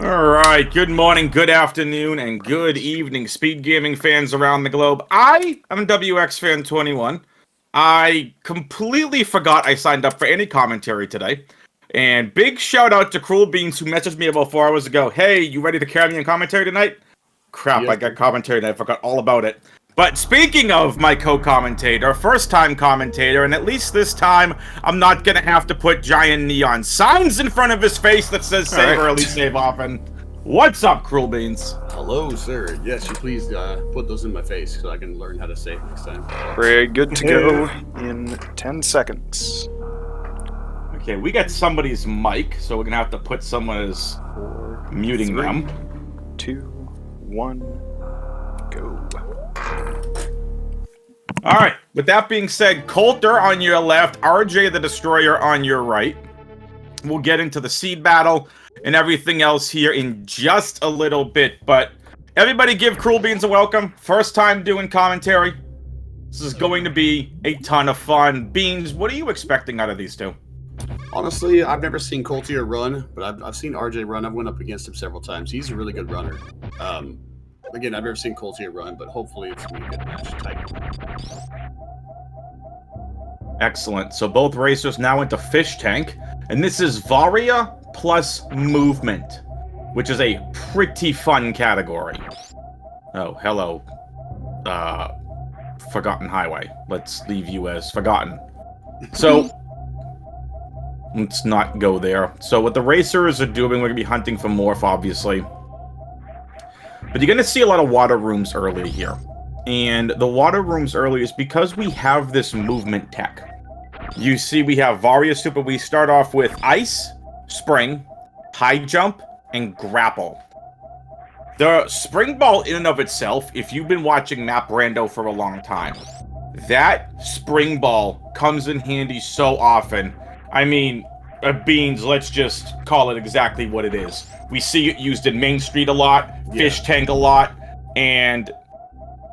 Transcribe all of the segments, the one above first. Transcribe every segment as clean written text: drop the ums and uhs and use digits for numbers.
All right, good morning, good afternoon, and good evening, Speed Gaming fans around the globe. I am WX Fan 21. I completely forgot I signed up for any commentary today. And big shout out to Cruel Beans who messaged me about 4 hours ago. Hey, you ready to carry me in commentary tonight? Crap, I Yes. got commentary and I forgot all about it. But speaking of my co-commentator, first-time commentator, and at least this time, I'm not gonna have to put giant neon signs in front of his face that says save early, save often. What's up, Cruel Beans? Hello, sir. Yes, you please put those in my face so I can learn how to say it next time. We're good to go in 10 seconds. Okay, we got somebody's mic, so we're gonna have to put someone's muting them. 2, 1, go. All right, with that being said, Colteor on your left, RJTheDestroyer on your right. We'll get into the seed battle and everything else here in just a little bit, but everybody give Cruel Beans a welcome. First time doing commentary. This is going to be a ton of fun. Beans, what are you expecting out of these two? Honestly, I've never seen Colteor run, but I've seen RJ run. I've went up against him several times. He's a really good runner. Again, I've never seen Colteor run, but hopefully it's going to be a good match type. Excellent. So both racers now into Fish Tank, and this is Varia plus Movement, which is a pretty fun category. Oh, hello. Forgotten Highway. Let's leave you as Forgotten. So, let's not go there. So what the racers are doing, we're going to be hunting for Morph, obviously. But you're going to see a lot of water rooms early here. And the water rooms early is because we have this movement tech. You see we have Varia Super. We start off with Ice, Spring, High Jump, and Grapple. The Spring Ball in and of itself, if you've been watching Map Rando for a long time, that Spring Ball comes in handy so often. I mean, Beans, let's just call it exactly what it is. We see it used in Main Street a lot, Fish Tank a lot, and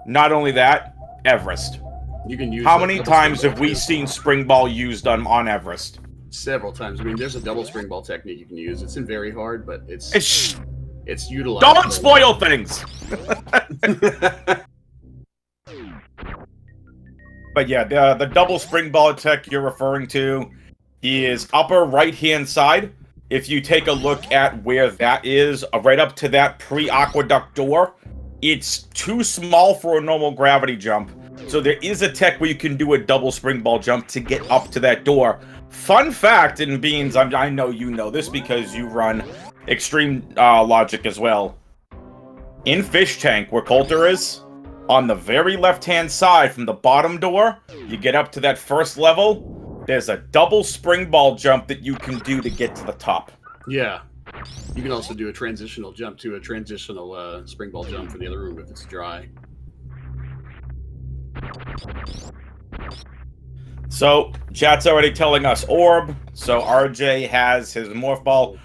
not only that, Everest. You can use. How many times have we seen Spring Ball used on Everest? Several times. I mean, there's a double Spring Ball technique you can use. It's in very hard, but it's utilized. Don't spoil things! But yeah, the double Spring Ball tech you're referring to is upper right-hand side. If you take a look at where that is, right up to that pre-aqueduct door, it's too small for a normal gravity jump. So there is a tech where you can do a double Spring Ball jump to get up to that door. Fun fact, and Beans, I know you know this because you run Extreme Logic as well. In Fish Tank, where Colteor is, on the very left-hand side from the bottom door, you get up to that first level, there's a double Spring Ball jump that you can do to get to the top. Yeah. You can also do a transitional jump to a transitional Spring Ball jump for the other room if it's dry. So, chat's already telling us Orb, so RJ has his Morph Ball.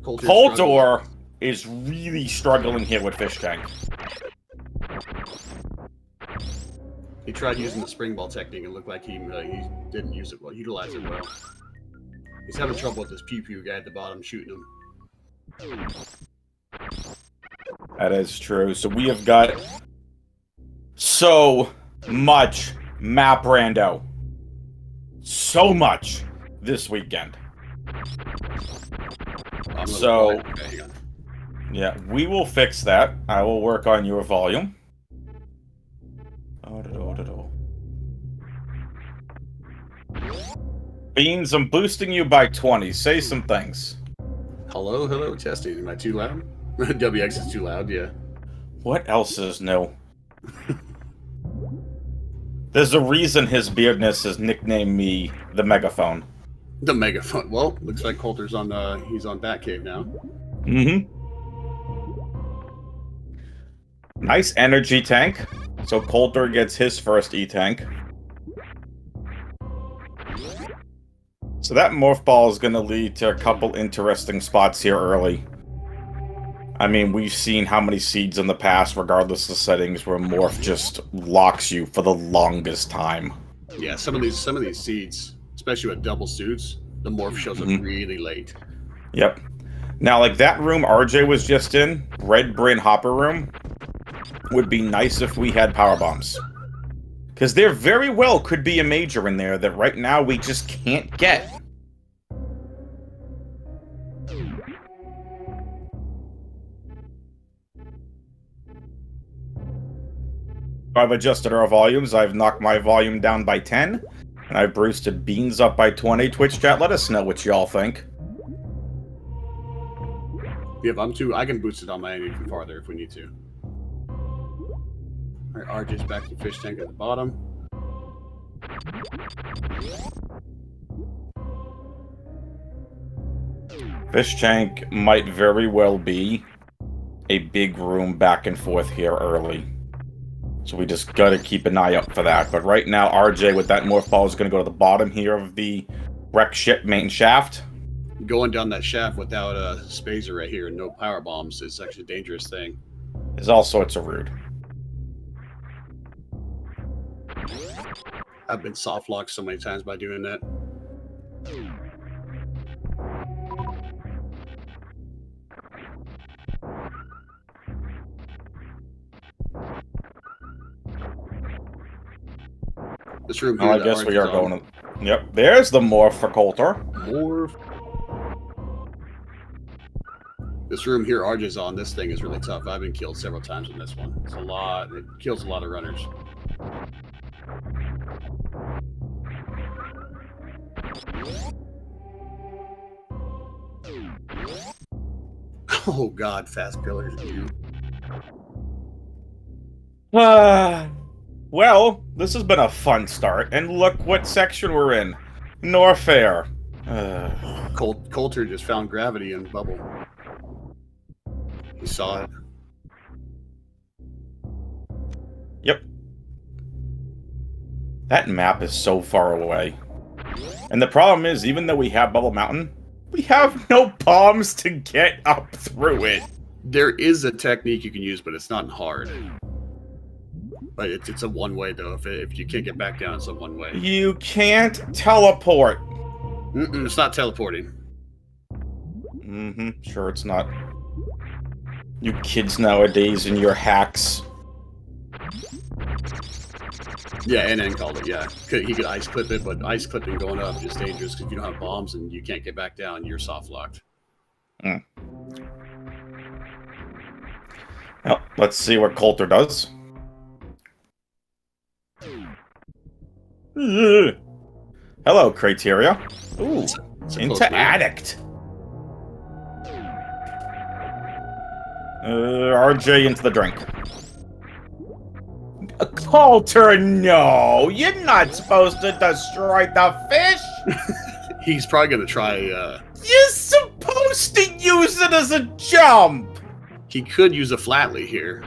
Colteor is really struggling here with Fish Tank. He tried using the Spring Ball technique and looked like he didn't use it well, utilize it well. He's having trouble with this pew-pew guy at the bottom shooting him. That is true. So we have got so much Map Rando. So much this weekend. So, yeah, we will fix that. I will work on your volume. Beans, I'm boosting you by 20. Say some things. Hello, testing. Am I too loud? WX is too loud, yeah. What else is new? There's a reason his beardness has nicknamed me the Megaphone. The Megaphone. Well, looks like Colteor's on, he's on Batcave now. Mm-hmm. Nice energy tank. So Colteor gets his first E-tank. So that Morph Ball is going to lead to a couple interesting spots here early. I mean, we've seen how many seeds in the past, regardless of settings, where Morph just locks you for the longest time. Yeah, some of these seeds, especially with double suits, the Morph shows up really late. Yep. Now, like that room RJ was just in, Red Brain Hopper room, would be nice if we had power bombs. Because there very well could be a major in there that right now we just can't get. I've adjusted our volumes. I've knocked my volume down by 10, and I've boosted Beans up by 20. Twitch chat, let us know what y'all think. Yeah, if I can boost it on my end even farther if we need to. Alright, RJ's back to the fish tank at the bottom. Fish tank might very well be a big room back and forth here early. So we just gotta keep an eye out for that. But right now, RJ with that morph ball is gonna go to the bottom here of the wreck ship main shaft. Going down that shaft without a spacer right here and no power bombs is actually a dangerous thing. Is all sorts of rude. I've been soft locked so many times by doing that. This room here, I guess we are going to... Yep, there's the morph for Colteor. Morph. This room here, RJ's on. This thing is really tough. I've been killed several times in this one. It's a lot. It kills a lot of runners. Oh God, fast pillars. Well, this has been a fun start, and look what section we're in. Norfair. Colteor just found gravity in bubble. You saw it. Yep. That map is so far away. And the problem is, even though we have Bubble Mountain, we have no bombs to get up through it. There is a technique you can use, but it's not hard. But it's a one-way, though. If you can't get back down, it's a one-way. You can't teleport. It's not teleporting. Sure it's not. You kids nowadays and your hacks. Yeah, NN called it, yeah. He could ice clip it, but ice clipping going up is just dangerous because you don't have bombs and you can't get back down, you're soft locked. Well, let's see what Colteor does. Hello, Criteria. Ooh, into addict. RJ into the drink. Colteor, no! You're not supposed to destroy the fish! He's probably gonna try, You're supposed to use it as a jump! He could use a flatly here.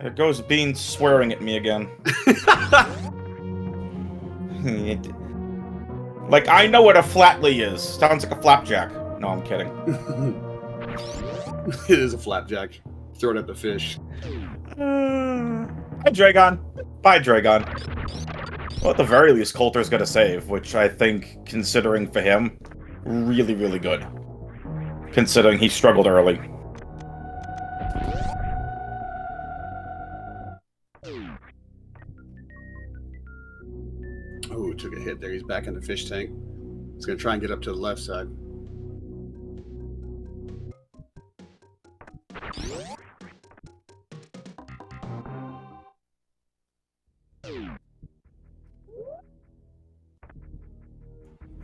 There goes Bean swearing at me again. Like, I know what a flatly is. Sounds like a flapjack. No, I'm kidding. It is a flapjack. Throw it at the fish. Hi, Dragon. Bye, Dragon. Well, at the very least, Colteor's got to save, which I think, considering for him, really, really good. Considering he struggled early. Oh, took a hit there. He's back in the fish tank. He's going to try and get up to the left side.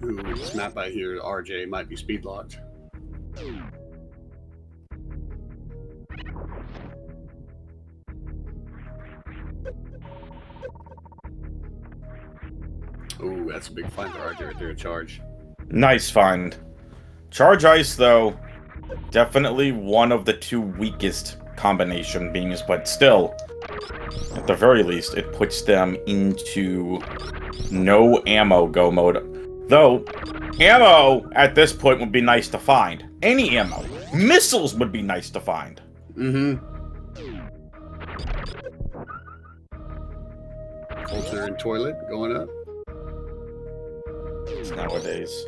Ooh, this map I hear RJ might be speed locked. Ooh, that's a big find for RJ right there, a charge. Nice find. Charge Ice, though, definitely one of the two weakest combination beams, but still, at the very least, it puts them into no ammo go mode. Though, ammo at this point would be nice to find. Any ammo. Missiles would be nice to find. Colteor and toilet going up. Nowadays.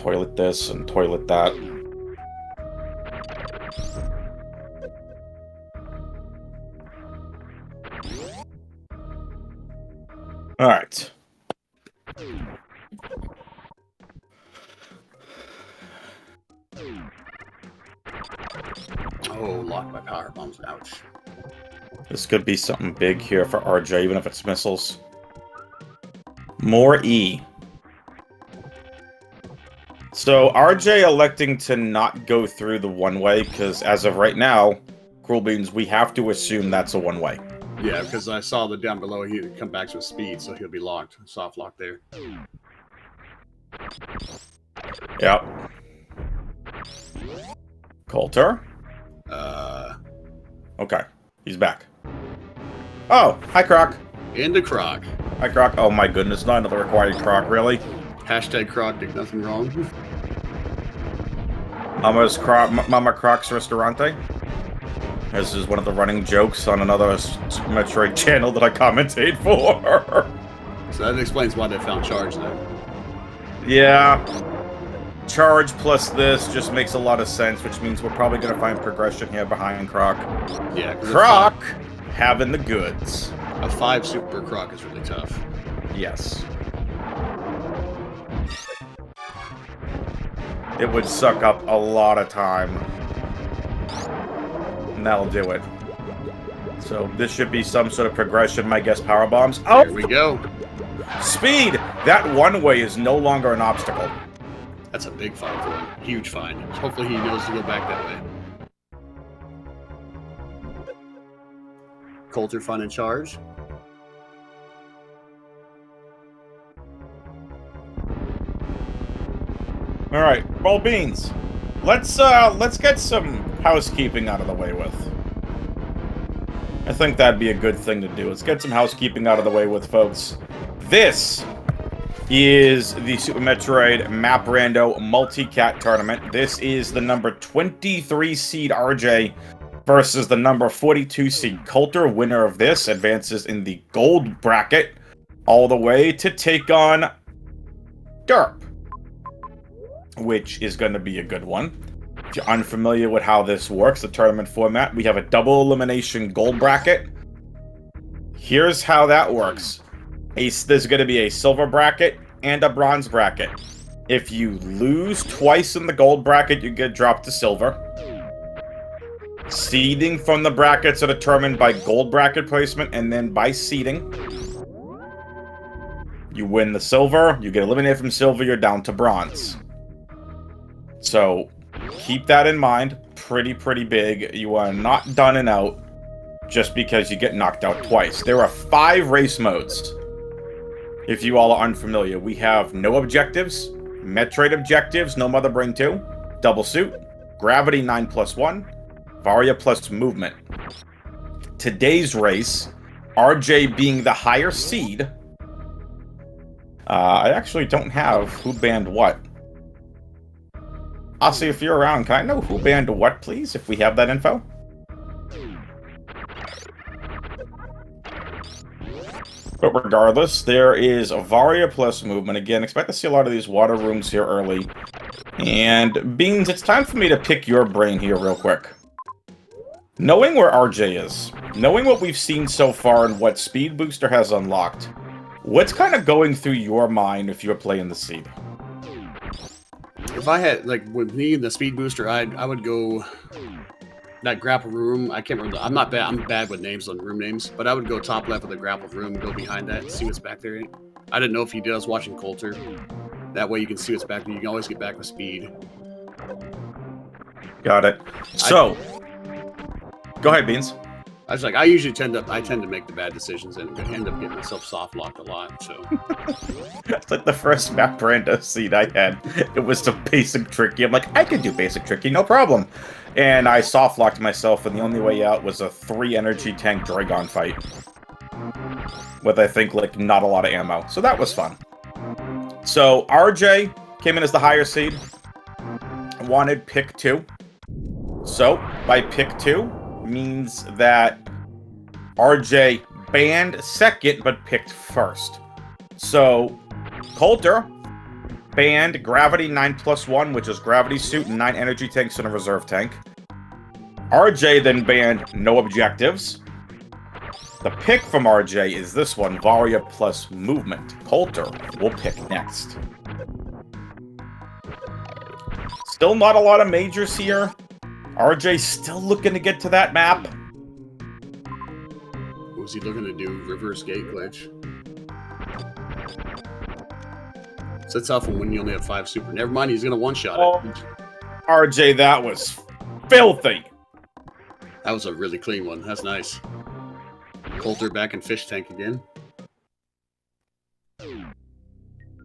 toilet this and toilet that. Alright. Oh, locked by power bombs. Ouch. This could be something big here for RJ, even if it's missiles. More E. So RJ electing to not go through the one-way, because as of right now, Cruel Beans, we have to assume that's a one-way. Yeah, because I saw that down below he'd come back to a speed, so he'll be locked. Soft lock there. Yep. Colteor? Okay, he's back. Oh, hi Croc. Into Croc. Hi Croc. Oh my goodness, not another required Croc, really? Hashtag Croc did nothing wrong. Mama Croc's Restaurante. This is one of the running jokes on another Metroid channel that I commentate for. So that explains why they found charge there. Yeah. Charge plus this just makes a lot of sense, which means we're probably going to find progression here behind Croc. Yeah. Croc having the goods. A 5 super Croc is really tough. Yes. It would suck up a lot of time. And that'll do it. So this should be some sort of progression. My guess, power bombs. Oh! Here we go. Speed! That one way is no longer an obstacle. That's a big find for him. Huge find. Hopefully he knows to go back that way. Colteor finding charge. All right, roll beans. Let's get some housekeeping out of the way with. I think that'd be a good thing to do. Let's get some housekeeping out of the way with, folks. This is the Super Metroid Map Rando Multicat Tournament. This is the number 23 seed RJ versus the number 42 seed Colteor. Winner of this advances in the gold bracket all the way to take on Derp, which is going to be a good one. If you're unfamiliar with how this works, the tournament format, we have a double elimination gold bracket. Here's how that works. There's going to be a silver bracket and a bronze bracket. If you lose twice in the gold bracket, you get dropped to silver. Seeding from the brackets are determined by gold bracket placement and then by seeding. You win the silver, you get eliminated from silver, you're down to bronze. So keep that in mind. Pretty big. You are not done and out just because you get knocked out twice. There are 5 race modes. If you all are unfamiliar, we have no objectives, Metroid objectives, no Mother Brain 2, double suit, gravity 9+1, Varia plus movement. Today's race, RJ being the higher seed. I actually don't have who banned what. I'll see if you're around. Can I know who banned what, please, if we have that info? But regardless, there is a Varia plus movement. Again, expect to see a lot of these water rooms here early. And Beans, it's time for me to pick your brain here real quick. Knowing where RJ is, knowing what we've seen so far and what Speed Booster has unlocked, what's kind of going through your mind if you're playing the seed? If I had, like, with me and the Speed Booster, I would go that grapple room. I can't remember. I'm bad with names on room names, but I would go top left of the grapple room, go behind that, see what's back there. I didn't know if he does watching Colteor. That way you can see what's back there. You can always get back with speed. Got it. So, go ahead, Beans. I was like, I usually tend to make the bad decisions and end up getting myself soft locked a lot. So it's like the first map Rando seed I had. It was the basic tricky. I'm like, I can do basic tricky, no problem. And I soft locked myself, and the only way out was a 3 energy tank Dragon fight with, I think, like not a lot of ammo. So that was fun. So RJ came in as the higher seed. Wanted pick 2. So by pick 2 means that RJ banned second but picked first. So Colteor banned Gravity 9+1, which is Gravity Suit and 9 energy tanks and a reserve tank. RJ then banned No Objectives. The pick from RJ is this one, Varia plus Movement. Colter will pick next. Still not a lot of majors here. RJ still looking to get to that map. What was he looking to do? Reverse gate glitch. So it's tough when you only have 5 super. Never mind, he's going to one-shot it. RJ, that was filthy. That was a really clean one. That's nice. Colter back in fish tank again.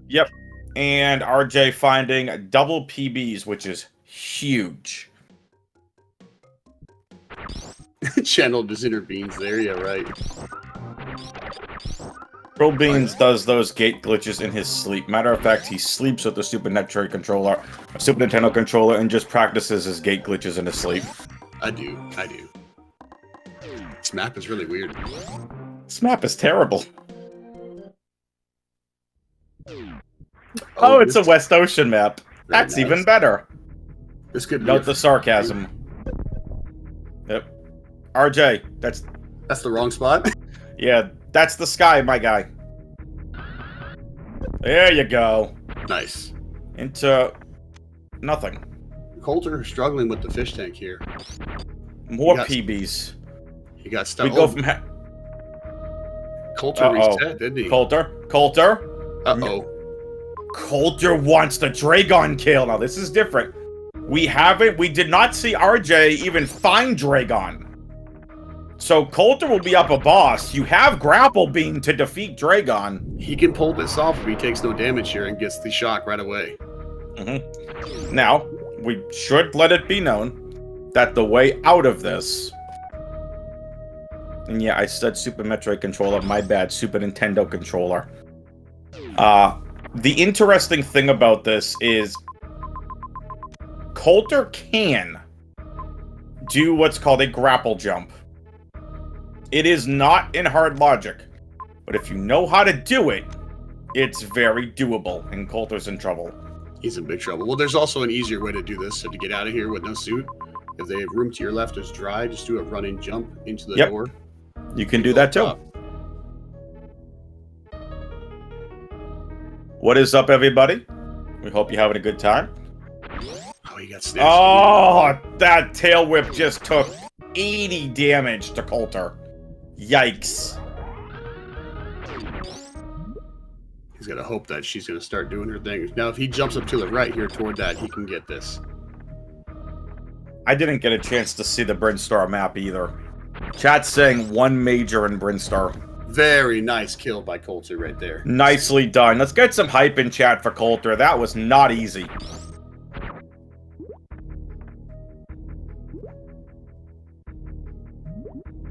Yep. And RJ finding double PBs, which is huge. Channel just intervenes there. Yeah, right. Real Beans does those gate glitches in his sleep. Matter of fact, he sleeps with the Super Metroid controller, Super Nintendo controller, and just practices his gate glitches in his sleep. I do. This map is really weird. This map is terrible. Oh, it's a West Ocean map. That's nice. even better. This could be Note the sarcasm. Yep. RJ, that's the wrong spot. Yeah, that's the sky, my guy. There you go. Nice. Into nothing. Colter struggling with the fish tank here. More PBs. He got stuck. We go from Colter reset, didn't he? Colter. Uh-oh. Colter wants the Dragon kill. Now, this is different. We did not see RJ even find Dragon. So, Colter will be up a boss. You have Grapple Beam to defeat Dragon. He can pull this off if he takes no damage here and gets the shock right away. Now, we should let it be known that the way out of this... And yeah, I said Super Metroid controller. My bad, Super Nintendo controller. The interesting thing about this is Colter can do what's called a grapple jump. It is not in hard logic, but if you know how to do it, it's very doable, and Colter's in trouble. He's in big trouble. Well, there's also an easier way to do this, so to get out of here with no suit. If they have room to your left is dry, just do a running jump into the door. You can do that too. What is up, everybody? We hope you're having a good time. Oh, he got snatched. Oh, that tail whip just took 80 damage to Colter. Yikes. He's got to hope that she's going to start doing her thing. Now, if he jumps up to the right here toward that, he can get this. I didn't get a chance to see the Brinstar map either. Chat's saying one major in Brinstar. Very nice kill by Colter right there. Nicely done. Let's get some hype in chat for Colter. That was not easy.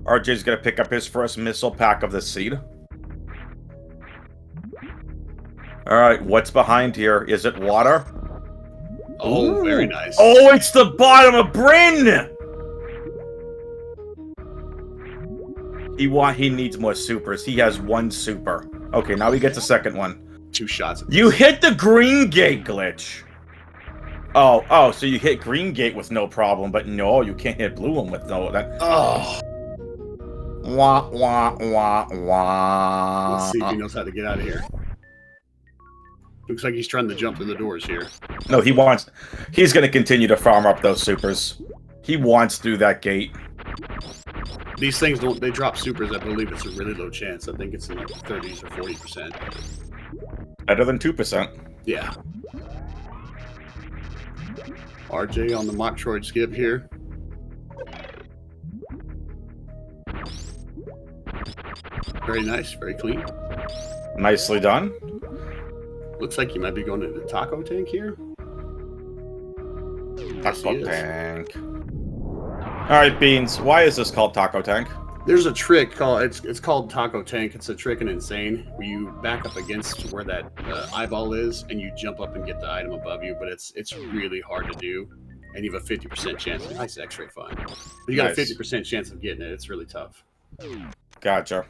RJ's gonna pick up his first missile pack of the seed. Alright, what's behind here? Is it water? Oh, very nice. Oh, it's the bottom of Bryn! He needs more supers. He has one super. Okay, now he gets a second one. 2 shots. You hit the green gate glitch. Oh, so you hit green gate with no problem, but no, you can't hit blue one with no... Oh. Wah, wah, wah, wah. Let's see if he knows how to get out of here. Looks like he's trying to jump through the doors here. No, he's going to continue to farm up those supers. He wants through that gate. These things they drop supers. I believe it's a really low chance. I think it's in like 30s or 40%. Better than 2%. Yeah. RJ on the Metroid skip here. Very nice, very clean. Nicely done. Looks like he might be going to the taco tank here. Taco tank. Alright, Beans, why is this called Taco Tank? There's a trick called it's called Taco Tank. It's a trick in Insane where you back up against where that eyeball is and you jump up and get the item above you, but it's really hard to do, and you have a 50% chance. Nice X-ray find. But you got a 50% chance of getting it. It's really tough. Gotcha.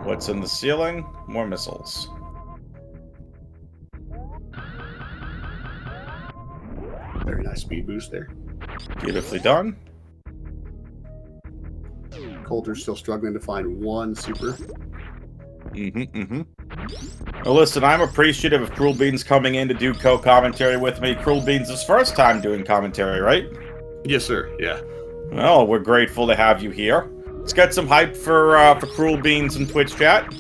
What's in the ceiling? More missiles. Very nice speed boost there. Beautifully done. Colter's still struggling to find one super. Well, listen, I'm appreciative of Cruel Beans coming in to do co-commentary with me. Cruel Beans' first time doing commentary, right? Yes, sir. Yeah. Well, we're grateful to have you here. Let's get some hype for Cruel Beans in Twitch chat.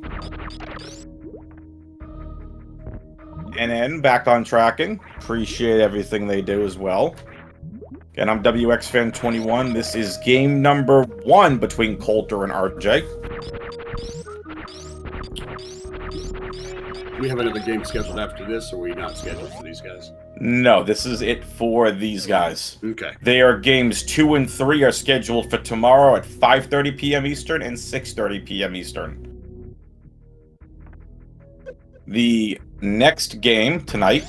And then, back on tracking. Appreciate everything they do as well. Again, I'm WXFan21. This is game number 1 between Colter and RJ. Do we have another game scheduled after this, or are we not scheduled for these guys? No, this is it for these guys. Okay. Their games 2 and 3 are scheduled for tomorrow at 5:30 p.m. Eastern and 6:30 p.m. Eastern. The next game tonight,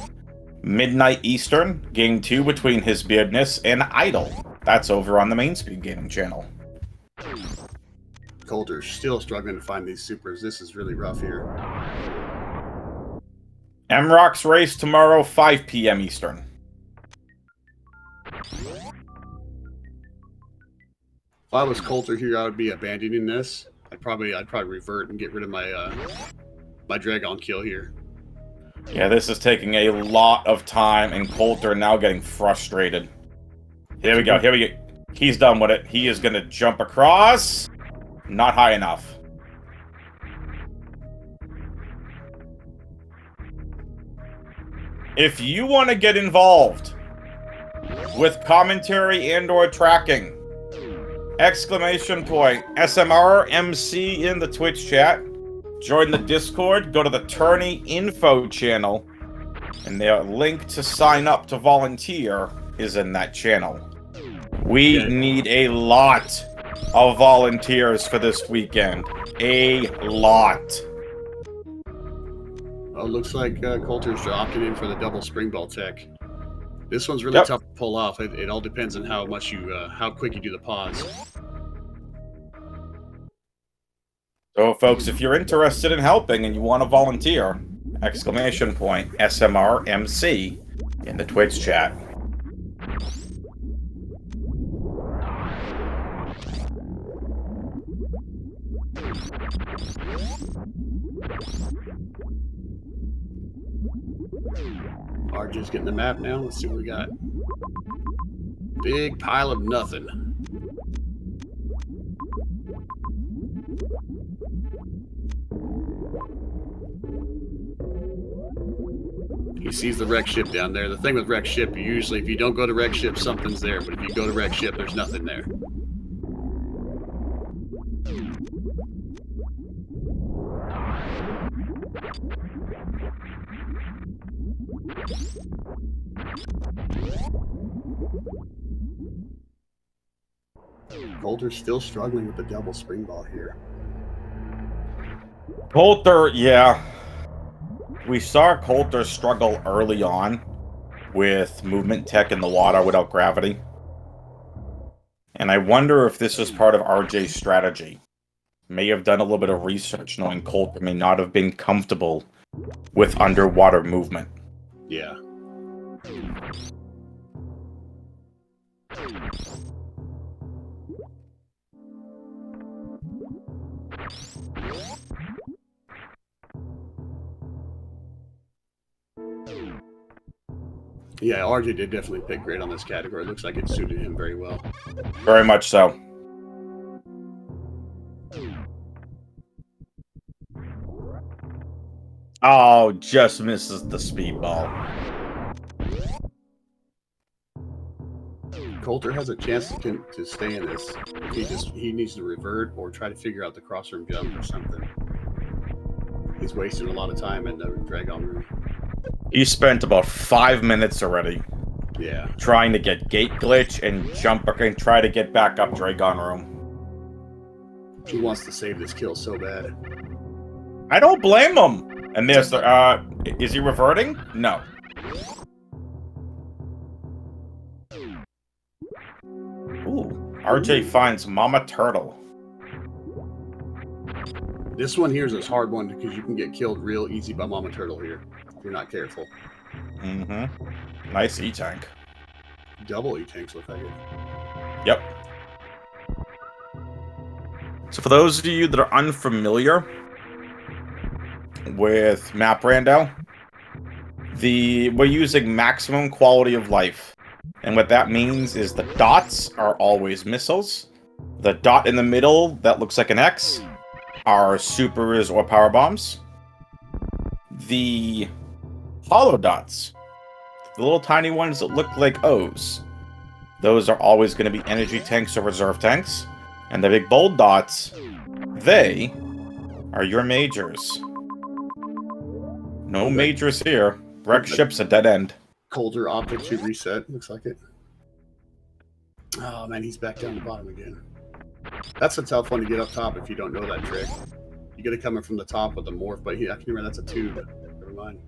midnight Eastern, game 2 between His Beardness and Idol. That's over on the main SpeedGaming channel. Colter's still struggling to find these supers. This is really rough here. MROC's race tomorrow, 5 p.m. Eastern. If I was Colter here, I would be abandoning this. I'd probably revert and get rid of my my Dragon kill here. Yeah, this is taking a lot of time, and Colter now getting frustrated. Here we go. He's done with it. He is going to jump across. Not high enough. If you want to get involved with commentary and or tracking, !SMRMC in the Twitch chat. Join the Discord, go to the Tourney info channel, and the link to sign up to volunteer is in that channel. We need a lot of volunteers for this weekend. A lot. Oh, looks like Colter's opting in for the double spring ball tech. This one's really tough to pull off. It all depends on how much you, how quick you do the pause. So, folks, if you're interested in helping and you want to volunteer, !SMRMC in the Twitch chat. RJ's getting the map now. Let's see what we got. Big pile of nothing. He sees the wreck ship down there. The thing with wreck ship, usually if you don't go to wreck ship, something's there. But if you go to wreck ship, there's nothing there. Colter's still struggling with the double spring ball here. Colter, yeah. We saw Colter struggle early on with movement tech in the water without gravity. And I wonder if this was part of RJ's strategy. May have done a little bit of research knowing Colter may not have been comfortable with underwater movement. Yeah. Yeah, RJ did definitely pick great on this category. It looks like it suited him very well. Very much so. Oh, just misses the speedball. Colter has a chance to stay in this. He needs to revert or try to figure out the crossroom jump or something. He's wasting a lot of time in the Dragon room. He spent about 5 minutes already. Yeah. Trying to get gate glitch and jump and try to get back up Dragon room. He wants to save this kill so bad. I don't blame him. And there's the is he reverting? No. Ooh. RJ finds Mama Turtle. This one here is a hard one because you can get killed real easy by Mama Turtle here if you're not careful. Mm-hmm. Nice E-tank. Double E-tanks look like it. Yep. So for those of you that are unfamiliar with Map Rando, we're using maximum quality of life. And what that means is the dots are always missiles. The dot in the middle that looks like an X are supers or power bombs. The hollow dots, the little tiny ones that look like O's, those are always going to be energy tanks or reserve tanks. And the big bold dots, they are your majors. No majors here. Wreck ship's a dead end. Colteor optic to reset, looks like it. Oh man, he's back down the bottom again. That's a tough one to get up top if you don't know that trick. You get it coming from the top with the morph, but I can remember that's a tube. Never mind.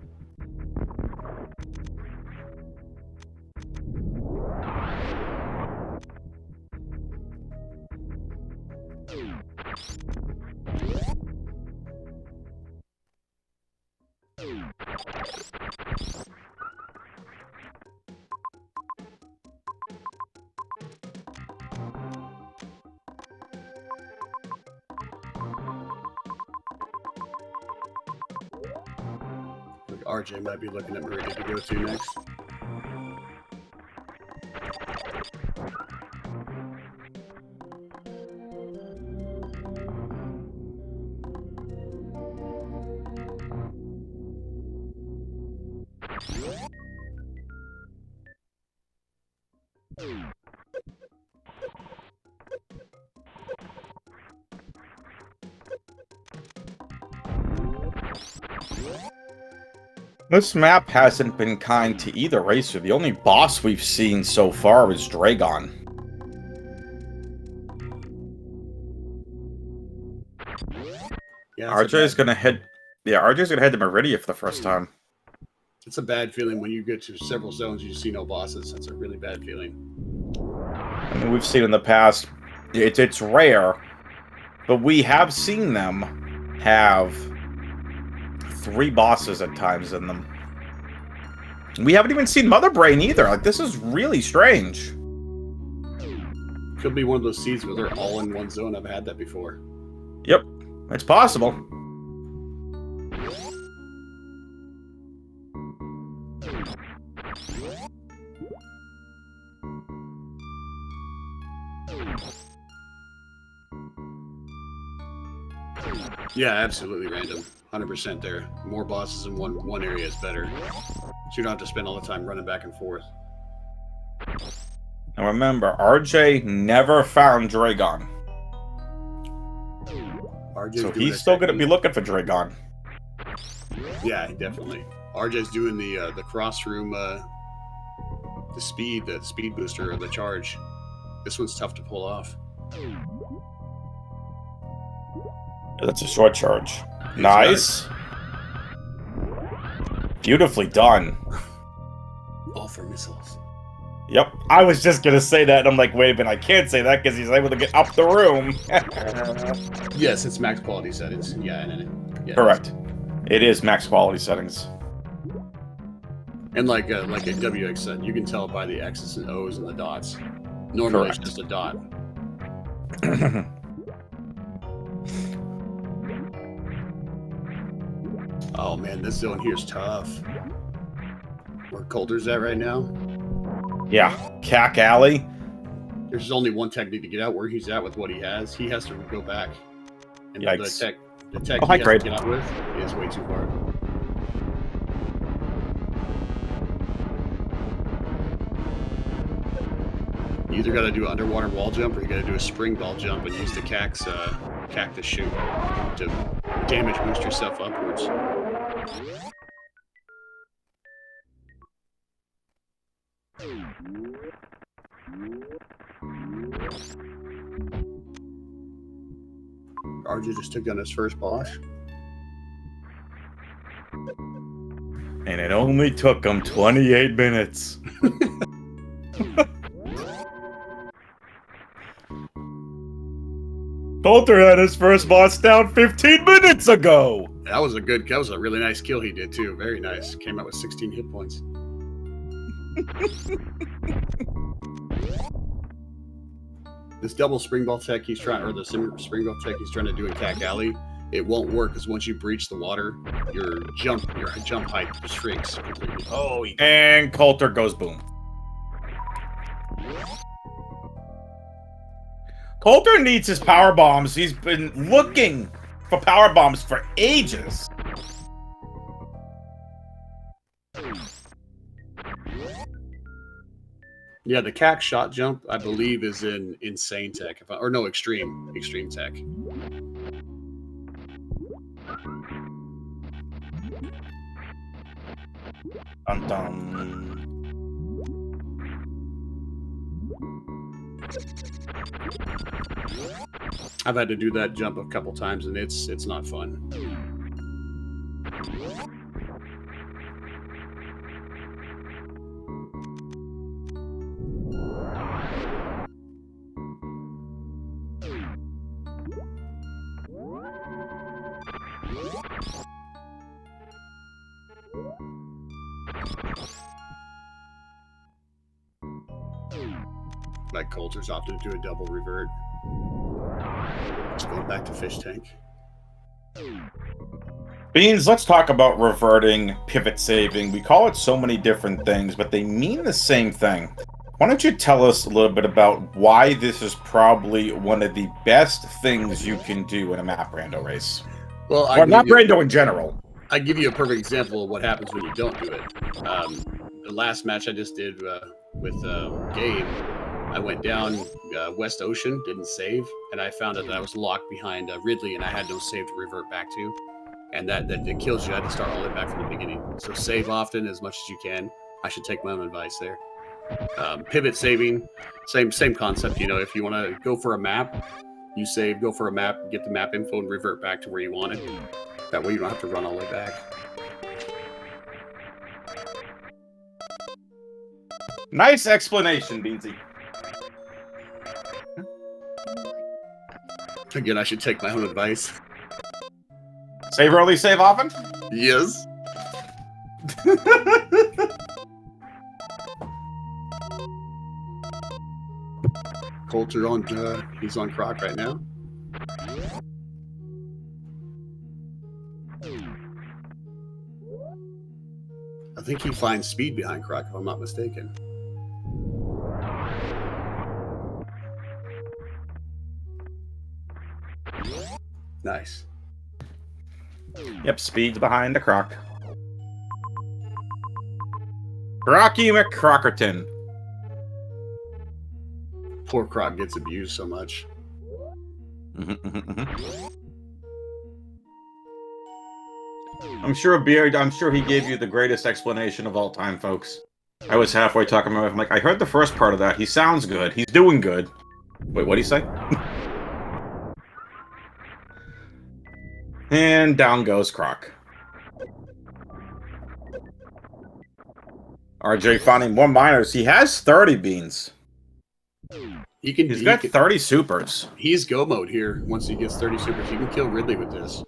RJ might be looking at Meridian to go to next. This map hasn't been kind to either racer. The only boss we've seen so far is Dragon. Yeah, RJ's gonna head. Yeah, RJ's gonna head to Meridia for the first time. It's a bad feeling when you get to several zones you see no bosses. That's a really bad feeling. I mean, we've seen in the past. It's rare, but we have seen them have 3 bosses at times in them. We haven't even seen Mother Brain either. Like, this is really strange. Could be one of those seeds where they're all in one zone. I've had that before. Yep, it's possible. Yeah, absolutely random. 100% there. More bosses in one area is better. So you don't have to spend all the time running back and forth. And remember, RJ never found Dragon. So he's still going to be looking for Dragon. Yeah, definitely. RJ's doing the cross room, the speed booster or the charge. This one's tough to pull off. That's a short charge. Nice. Beautifully done. All for missiles. Yep. I was just going to say that, and I'm like, wait a minute, I can't say that because he's able to get up the room. Yes, it's max quality settings. Yeah, correct. It is max quality settings. And like a WX said, you can tell by the X's and O's and the dots. Normally Correct. It's just a dot. Oh man, this zone here is tough. Where Colteor's at right now? Yeah, Cack Alley. There's only one technique to get out where he's at with what he has. He has to go back. And Yikes. the tech Oh, he hi, has Grade. to get out with is way too hard. You either got to do an underwater wall jump or you got to do a spring ball jump and use the cactus shoot to damage boost yourself upwards. RJ just took down his first boss. And it only took him 28 minutes. Colter had his first boss down 15 minutes ago! That was a really nice kill he did too. Very nice. Came out with 16 hit points. This double spring ball tech he's trying, or the spring ball tech he's trying to do in Cack Alley, it won't work because once you breach the water, your jump height shrinks completely. Oh, and Colter goes boom. Colter needs his power bombs. He's been looking for power bombs for ages. Yeah, the Cack shot jump, I believe, is in insane tech, or no, extreme tech. Dun dun. I've had to do that jump a couple times, and it's not fun. Like Colter's opted to do a double revert. It's going back to fish tank. Beans, let's talk about reverting, pivot saving. We call it so many different things, but they mean the same thing. Why don't you tell us a little bit about why this is probably one of the best things you can do in a map rando race? Well, or map rando in general. I give you a perfect example of what happens when you don't do it. The last match I just did with Gabe, I went down West Ocean, didn't save, and I found out that I was locked behind Ridley, and I had no save to revert back to. And that it kills you. I had to start all the way back from the beginning. So save often as much as you can. I should take my own advice there. Pivot saving, same concept. You know, if you want to go for a map, you save, go for a map, get the map info, and revert back to where you want it. That way you don't have to run all the way back. Nice explanation, Beansy. Again, I should take my own advice. Save early, save often? Yes. Colter he's on Croc right now. I think he finds speed behind Croc, if I'm not mistaken. Nice. Yep, speed's behind the Croc. Crocky McCrockerton. Poor Croc gets abused so much. I'm sure Beard, I'm sure he gave you the greatest explanation of all time, folks. I was halfway talking about it. I'm like, I heard the first part of that. He sounds good. He's doing good. Wait, what'd he say? And down goes Croc. RJ finding more miners. He has 30 beans. He's got 30 supers. He's go mode here. Once he gets 30 supers, he can kill Ridley with this.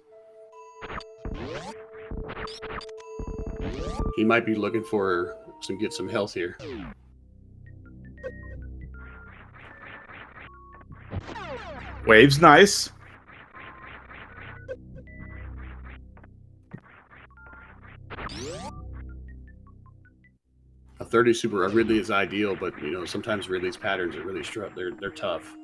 He might be looking for get some health here. Wave's nice. A 30 super Ridley is ideal, but you know sometimes Ridley's patterns are really they're tough.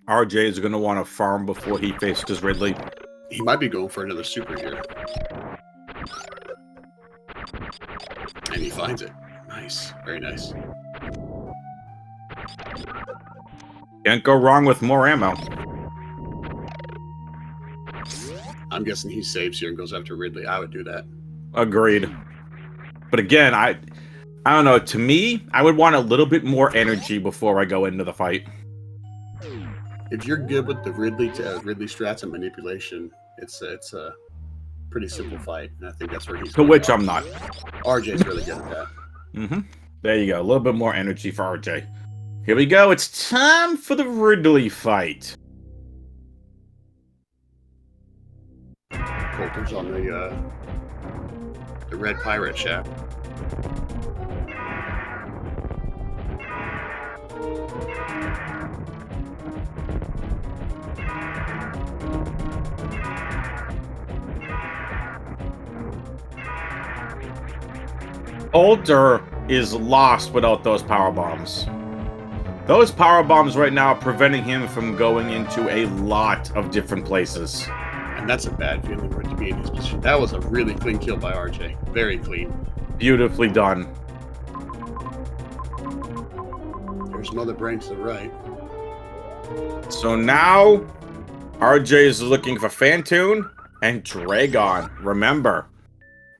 RJ is going to want to farm before he faces Ridley. He might be going for another super here. And he finds it. Nice. Very nice. Can't go wrong with more ammo. I'm guessing he saves here and goes after Ridley. I would do that. Agreed. But again, I don't know. To me, I would want a little bit more energy before I go into the fight. If you're good with the Ridley strats and manipulation, it's a pretty simple fight, and I think that's where he's. To which I'm not. RJ's really good at that. Mm-hmm. There you go. A little bit more energy for RJ. Here we go. It's time for the Ridley fight. Colter's on the red pirate shaft. Colter is lost without those power bombs. Those power bombs right now are preventing him from going into a lot of different places. And that's a bad feeling for it to be in his position. That was a really clean kill by RJ. Very clean. Beautifully done. There's Mother Brain to the right. So now, RJ is looking for Phantoon and Dragon. Remember,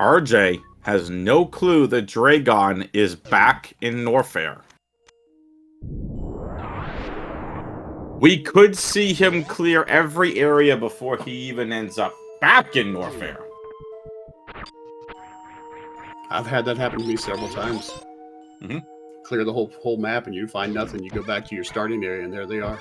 RJ has no clue that Dragon is back in Norfair. We could see him clear every area before he even ends up back in Norfair. I've had that happen to me several times. Mm-hmm. Clear the whole map and you find nothing. You go back to your starting area and there they are.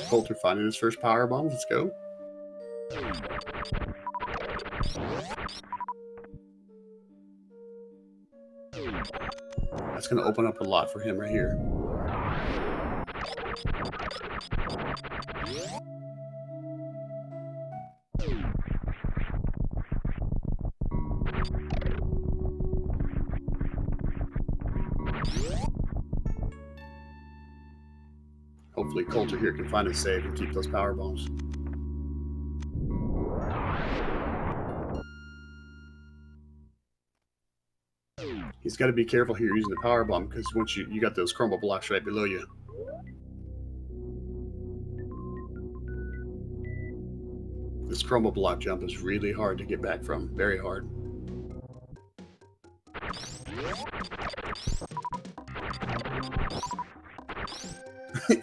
Colter finding his first power bomb. Let's go. That's going to open up a lot for him right here. Hopefully Colter here can find a save and keep those power bombs. He's got to be careful here using the power bomb because once you got those crumble blocks right below you. This crumble block jump is really hard to get back from. Very hard.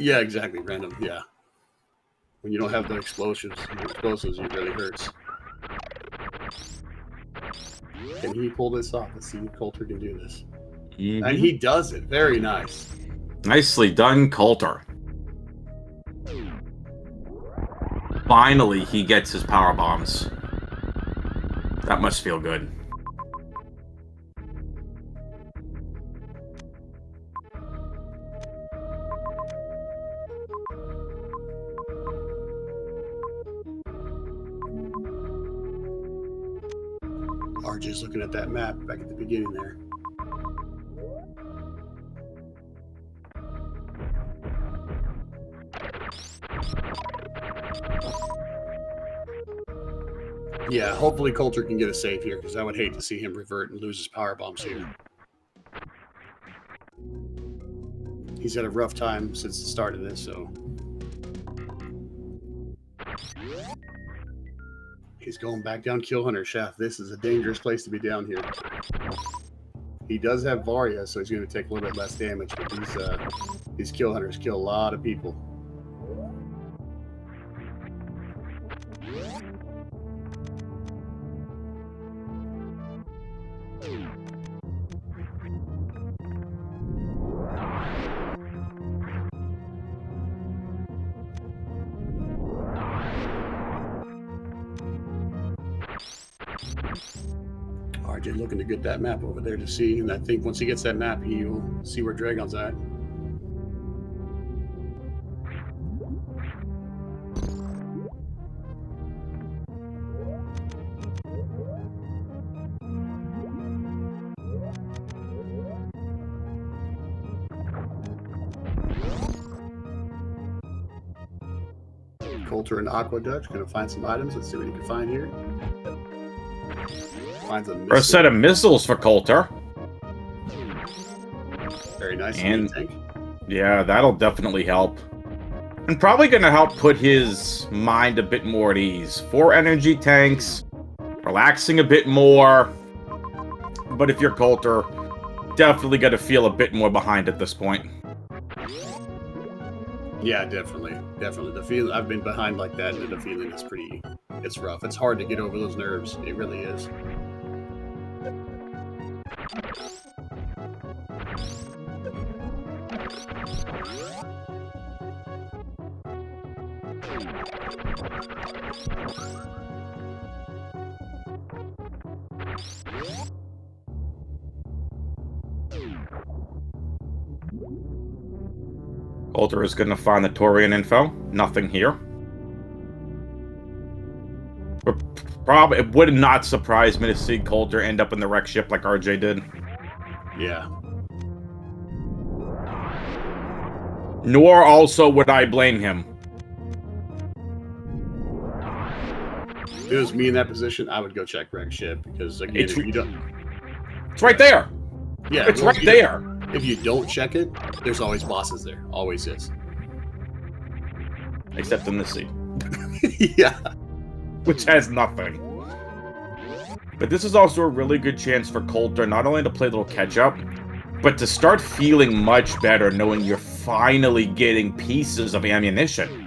Yeah, exactly. Random. Yeah. When you don't have the explosives, it really hurts. Can he pull this off? Let's see if Colter can do this. Mm-hmm. And he does it. Very nice. Nicely done, Colter. Finally, he gets his power bombs. That must feel good. RJ's looking at that map back at the beginning there. Yeah, hopefully Colter can get a save here because I would hate to see him revert and lose his power bombs here. He's had a rough time since the start of this, so. He's going back down Kill Hunter Shaft. This is a dangerous place to be down here. He does have Varia, so he's going to take a little bit less damage, but these Kill Hunters kill a lot of people. RJ looking to get that map over there to see, and I think once he gets that map, he'll see where Dragon's at. Colter and Aqueduct gonna find some items. Let's see what he can find here. Finds a Or a set of missiles for Colter. Very nice. And tank. yeah, that'll definitely help. And probably going to help put his mind a bit more at ease. 4 energy tanks, relaxing a bit more. But if you're Colter, definitely got to feel a bit more behind at this point. Yeah, definitely. Definitely. The feeling I've been behind like that, and the feeling is pretty. It's rough. It's hard to get over those nerves. It really is. Colter is going to find the Torian info. Nothing here. It would not surprise me to see Colter end up in the wreck ship like RJ did. Yeah. Nor also would I blame him. If it was me in that position, I would go check wreck ship because again, if you don't, it's right there. Yeah, it's right there. If you don't check it, there's always bosses there. Always is. Except in the sea. Yeah. Which has nothing. But this is also a really good chance for Colter not only to play a little catch-up, but to start feeling much better knowing you're finally getting pieces of ammunition.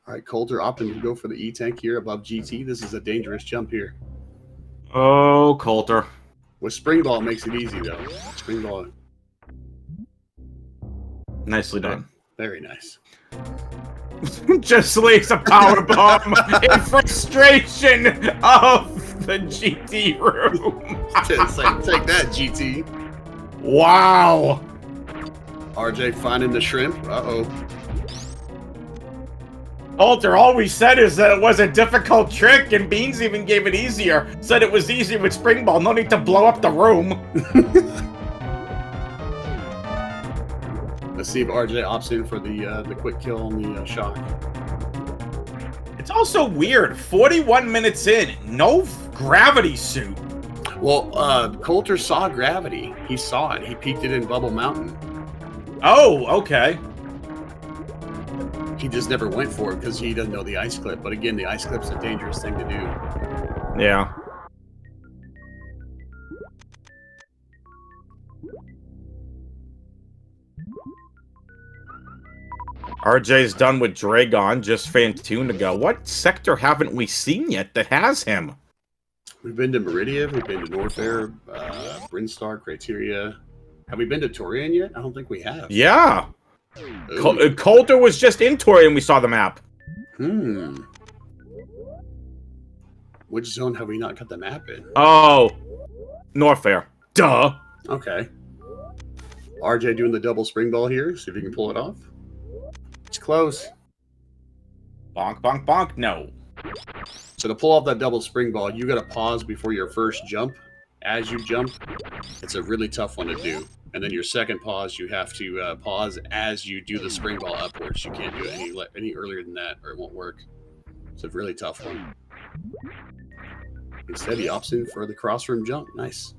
All right, Colter opting to go for the E-Tank here above GT. This is a dangerous jump here. Oh, Colter. With Spring Ball, it makes it easy, though. Spring Ball. Nicely done. Very nice. Just lays a power bomb in frustration of the GT room. Take that, GT. Wow. RJ finding the shrimp. Uh-oh. Colter, all we said is that it was a difficult trick, and Beans even gave it easier. Said it was easier with Spring Ball, no need to blow up the room. Let's see if RJ opts in for the quick kill on the shock. It's also weird, 41 minutes in, no gravity suit. Well, Colter saw gravity. He saw it. He peeked it in Bubble Mountain. Oh, okay. He just never went for it because he doesn't know the ice clip. But again, the ice clip's a dangerous thing to do. Yeah. RJ's done with Dragon, just Fantoon to go. What sector haven't we seen yet that has him? We've been to Meridia, we've been to Norfair, Brinstar, Criteria. Have we been to Torian yet? I don't think we have. Yeah. Colter was just in Torian, we saw the map. Which zone have we not got the map in? Oh. Norfair. Duh. Okay. RJ doing the double spring ball here. See if he can pull it off. It's close. Bonk, bonk, bonk. No. So to pull off that double spring ball, you got to pause before your first jump. As you jump, it's a really tough one to do. And then your second pause, you have to pause as you do the spring ball upwards. You can't do it any earlier than that, or it won't work. It's a really tough one. Instead, he opts in for the crossroom jump. Nice.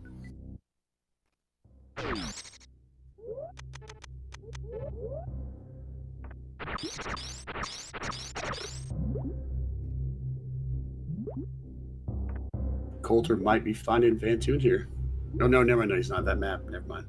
Colter might be finding Fantoon here. No, never mind. No, he's not that map. Never mind.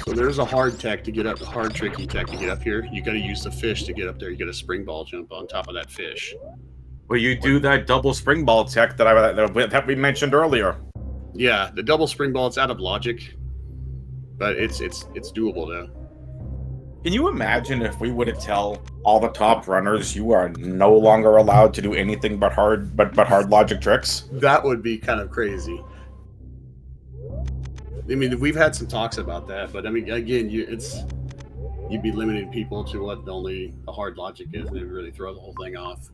So there's a hard tech to get up, a hard tricky tech to get up here. You got to use the fish to get up there. You got a spring ball jump on top of that fish. Well, you do that double spring ball tech that we mentioned earlier. Yeah, the double spring ball, it's out of logic, but it's doable though. Can you imagine if we were to tell all the top runners you are no longer allowed to do anything but hard logic tricks? That would be kind of crazy. I mean, we've had some talks about that, but I mean, again, you'd be limiting people to what only a hard logic is, and it would really throw the whole thing off.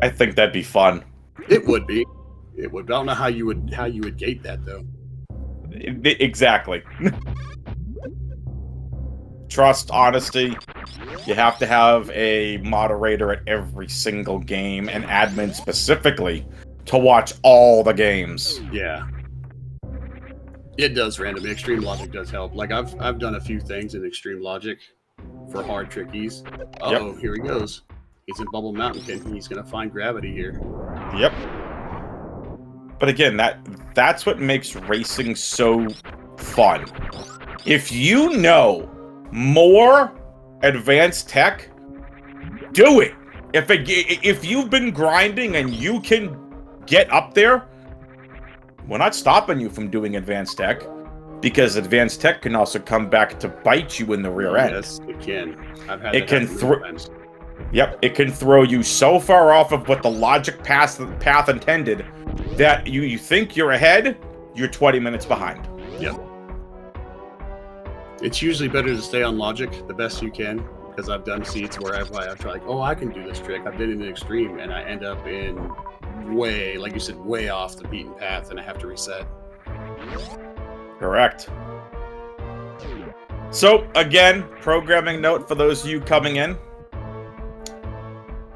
I think that'd be fun. It would be. It would. I don't know how you would gate that though. Exactly. Trust, honesty. You have to have a moderator at every single game, and admin specifically, to watch all the games. Yeah. It does randomly. Extreme logic does help. Like I've done a few things in extreme logic for hard trickies. Uh-oh, Yep. Here he goes. He's in Bubble Mountain. He's gonna find gravity here. Yep. But again, that's what makes racing so fun. If you know more advanced tech, do it. If you've been grinding and you can get up there, we're not stopping you from doing advanced tech, because advanced tech can also come back to bite you in the rear end. Yes, it can. I've had It that can happen many times. Yep, it can throw you so far off of what the logic path intended that you think you're ahead, you're 20 minutes behind. Yep. It's usually better to stay on logic the best you can, because I've done seeds where I've tried, like, oh, I can do this trick. I've been in the extreme, and I end up in way, like you said, way off the beaten path, and I have to reset. Correct. So, again, programming note for those of you coming in.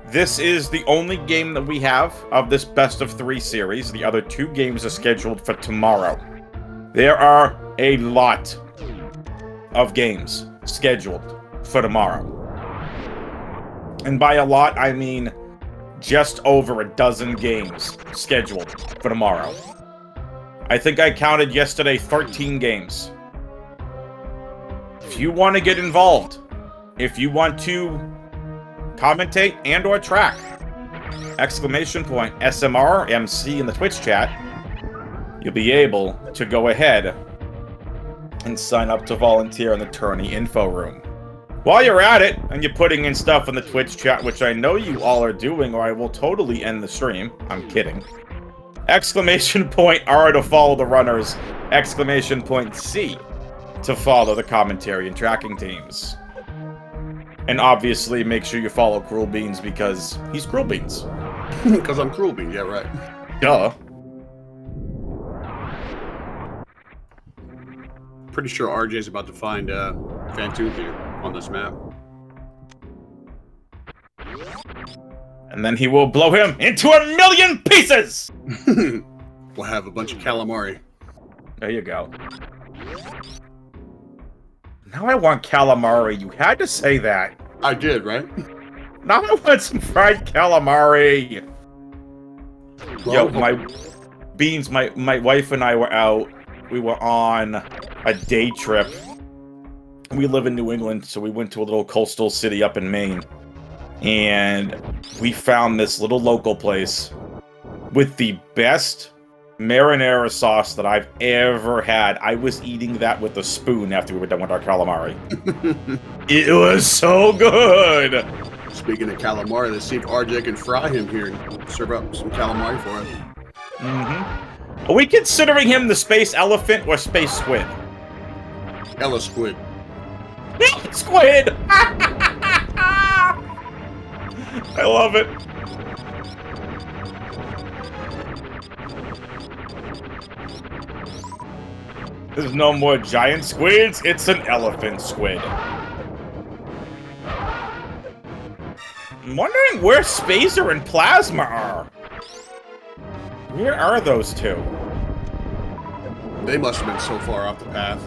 This is the only game that we have of this best of 3 series. The other 2 games are scheduled for tomorrow. There are a lot of games scheduled for tomorrow. And by a lot, I mean just over a dozen games scheduled for tomorrow. I think I counted yesterday 13 games. If you want to get involved, if you want to commentate and or track, !SMR MC in the Twitch chat, you'll be able to go ahead and sign up to volunteer in the tourney info room. While you're at it, and you're putting in stuff in the Twitch chat, which I know you all are doing, or I will totally end the stream. I'm kidding. !R to follow the runners, !C to follow the commentary and tracking teams. And obviously, make sure you follow Cruel Beans, because he's Cruel Beans. Because I'm Cruel Bean, yeah, right. Duh. Pretty sure RJ's about to find Fantoon here on this map. And then he will blow him into 1,000,000 pieces! We'll have a bunch of calamari. There you go. Now I want calamari. You had to say that. I did, right? Now I want some fried calamari. Yo, my Beans, my wife and I were out. We were on a day trip. We live in New England, so we went to a little coastal city up in Maine. And we found this little local place with the best marinara sauce that I've ever had. I was eating that with a spoon after we were done with our calamari. It was so good! Speaking of calamari, let's see if RJ can fry him here and serve up some calamari for us. Mm-hmm. Are we considering him the space elephant or space squid? Ella Squid. Squid! I love it. There's no more giant squids, it's an elephant squid. I'm wondering where Spacer and Plasma are. Where are those two? They must have been so far off the path.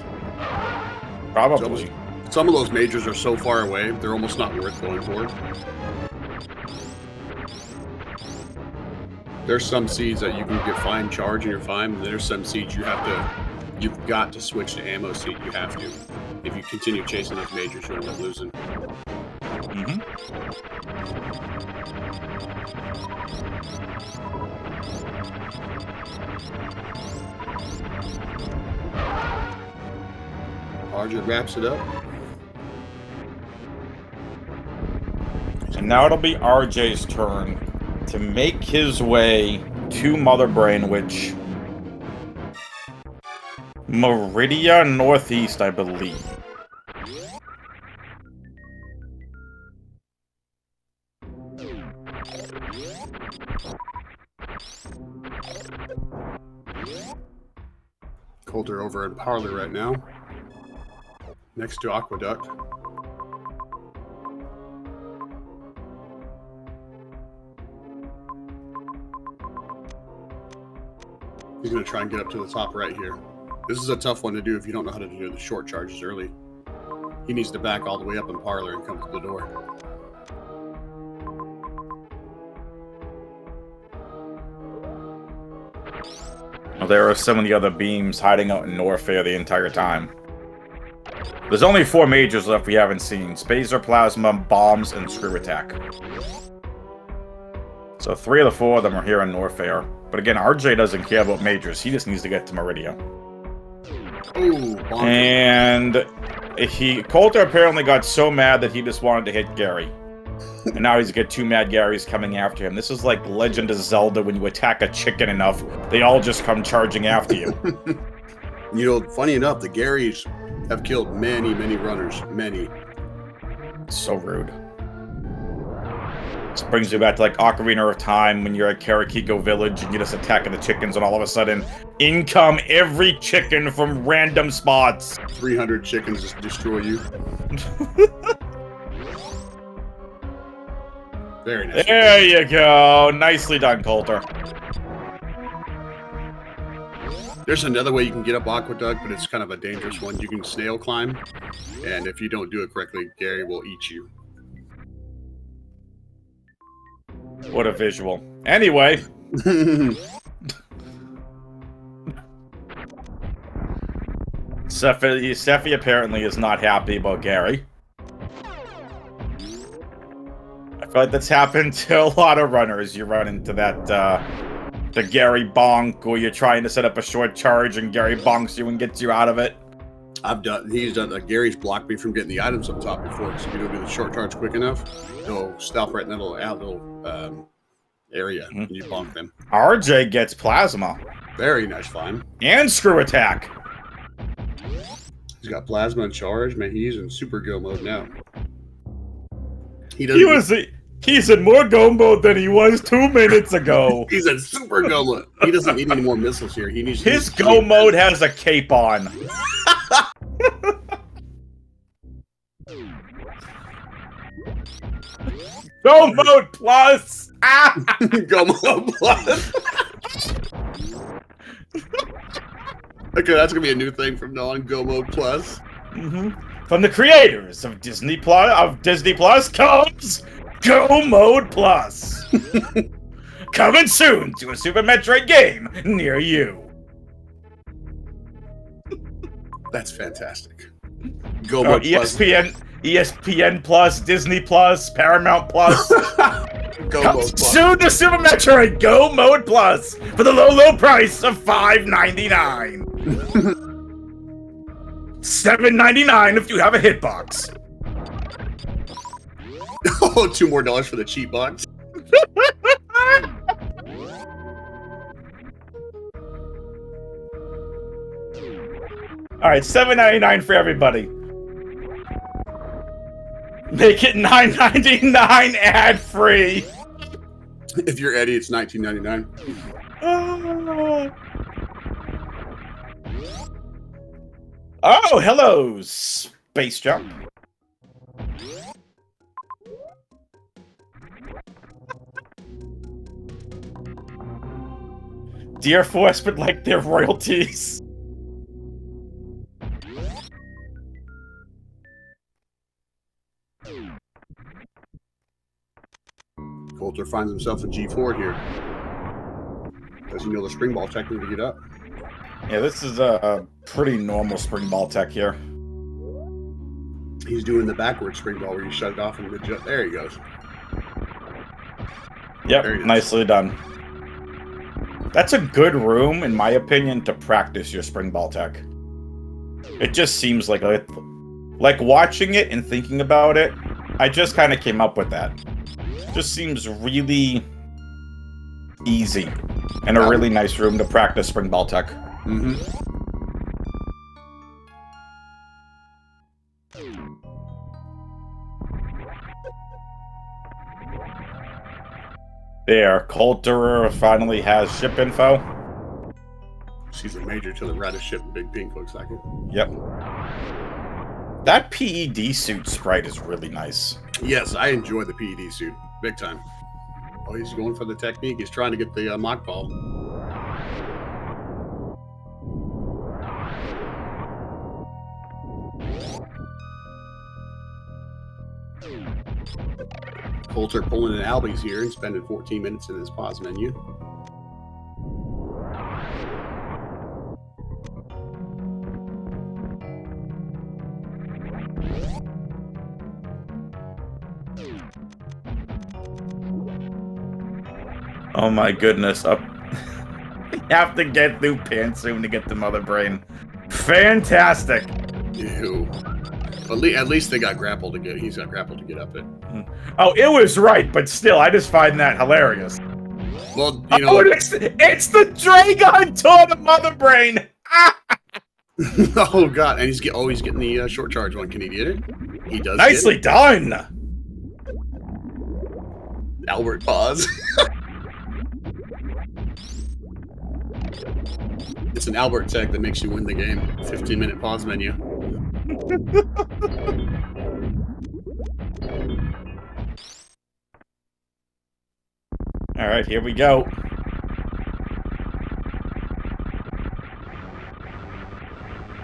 Probably. Some of those majors are so far away, they're almost not worth going for. There's some seeds that you can get fine charge and you're fine. There's some seeds you've got to switch to ammo seed. You have to. If you continue chasing those majors, you'll end up losing. Mm-hmm. RJ wraps it up. And now it'll be RJ's turn to make his way to Mother Brain, which Meridia Northeast, I believe. Colter over in Parlor right now. Next to Aqueduct. He's going to try and get up to the top right here. This is a tough one to do if you don't know how to do the short charges early. He needs to back all the way up in Parlor and come to the door. Well, there are some of the other beams hiding out in Norfair the entire time. There's only 4 majors left we haven't seen. Spacer, Plasma, Bombs, and Screw Attack. So 3 of the 4 of them are here in Norfair. But again, RJ doesn't care about majors. He just needs to get to Meridia. Ooh, bonker. And Colter apparently got so mad that he just wanted to hit Gary. And now he's got 2 mad Garys coming after him. This is like Legend of Zelda when you attack a chicken enough, they all just come charging after you. You know, funny enough, the Garys have killed many, many runners. Many. So rude. This brings you back to like Ocarina of Time when you're at Karakiko Village and you're just attacking the chickens and all of a sudden in come every chicken from random spots. 300 chickens just destroy you. Very nice. There you go. Nicely done, Colter. There's another way you can get up Aqueduct, but it's kind of a dangerous one. You can snail climb, and if you don't do it correctly, Gary will eat you. What a visual. Anyway. Sephi apparently is not happy about Gary. I feel like that's happened to a lot of runners. You run into that, the Gary bonk, or you're trying to set up a short charge and Gary bonks you and gets you out of it. Gary's blocked me from getting the items up top before, because if you don't do the short charge quick enough, they'll stop right in that little area and you bonk them. RJ gets Plasma. Very nice find. And Screw Attack. He's got Plasma and charge, man. He's in super go mode now. He's in more go mode than he was 2 minutes ago. He's in super go mode. He doesn't need any more missiles here. He needs his go mode has a cape on. Go mode plus. Go mode plus. Okay, that's gonna be a new thing from now on. Go mode plus. From the creators of Disney Plus comes Go Mode Plus. Coming soon to a Super Metroid game near you. That's fantastic. Go Mode Plus. ESPN Plus, Disney Plus, Paramount Plus. Go Come Mode Plus. soon to Super Metroid Go Mode Plus for the low price of $5.99. $7.99 if you have a hitbox. Oh, $2 more for the cheat box. All right, $7.99 for everybody. Make it $9.99 ad-free. If you're Eddie, it's $19.99. Oh, hello, Space Jump. Dear Force would like their royalties. Colter finds himself in G4 here. Does he know the spring ball technique to get up? Yeah, this is a pretty normal spring ball tech here. He's doing the backward spring ball where you shut it off and mid-jump. There he goes. Yep, nicely done. That's a good room, in my opinion, to practice your spring ball tech. It just seems like watching it and thinking about it, I just kind of came up with that. It just seems really easy and a really nice room to practice spring ball tech. Mm-hmm. There, Colteor finally has ship info. She's a major to the right of ship. Big Pink looks like it. Yep. That PED suit sprite is really nice. Yes, I enjoy the PED suit. Big time. Oh, he's going for the technique. He's trying to get the mock ball. Colteor pulling an Albies here and spending 14 minutes in his pause menu. Oh my goodness, up. We have to get through Pansoon to get the Mother Brain. Fantastic! Ew. At least they got grapple to get. He's got grapple to get up it. Oh, it was right, but still, I just find that hilarious. Well, you know. It's the Dragon to the Mother Brain! Oh god! And he's getting the short charge one. Can he get it? He does. Nicely done. Albert pause. It's an Albert tech that makes you win the game. 15-minute pause menu. All right, here we go.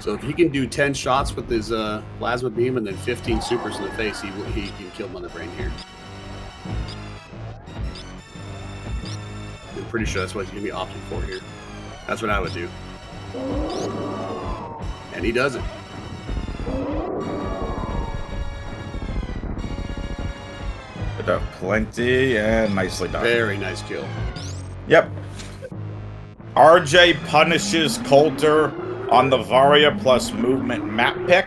So if he can do 10 shots with his plasma beam and then 15 supers in the face, he can kill Mother Brain here. I'm pretty sure that's what he's going to be opting for here. That's what I would do. And he does it. Put up plenty and nicely done. Very nice kill. Yep. RJ punishes Colteor on the Varia plus movement map pick.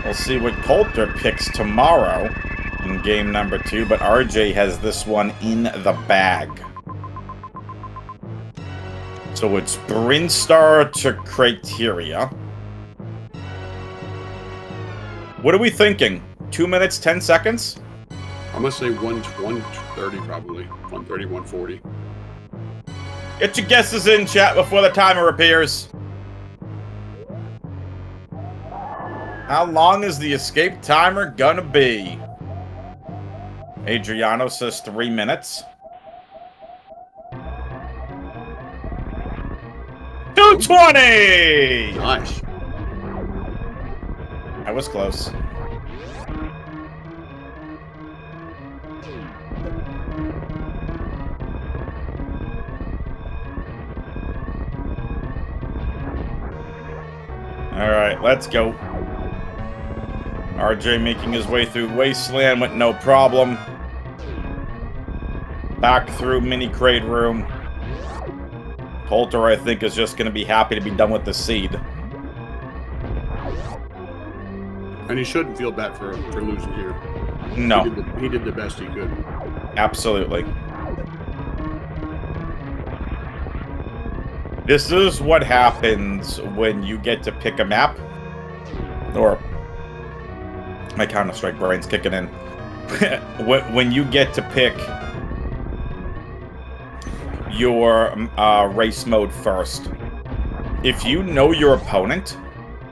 We'll see what Colteor picks tomorrow in game number 2, but RJ has this one in the bag. So it's Brinstar to Criteria. What are we thinking? 2 minutes, 10 seconds? I'm going to say 130 probably. 130, 140. Get your guesses in, chat, before the timer appears. How long is the escape timer gonna be? Adriano says 3 minutes. 220! Nice. I was close. Alright, let's go. RJ making his way through Wasteland with no problem. Back through Mini Crate Room. Colteor, I think, is just going to be happy to be done with the seed. And he shouldn't feel bad for losing here. No. He did the best he could. Absolutely. This is what happens when you get to pick a map. Or my Counter-Strike brain's kicking in. When you get to pick your race mode first. If you know your opponent,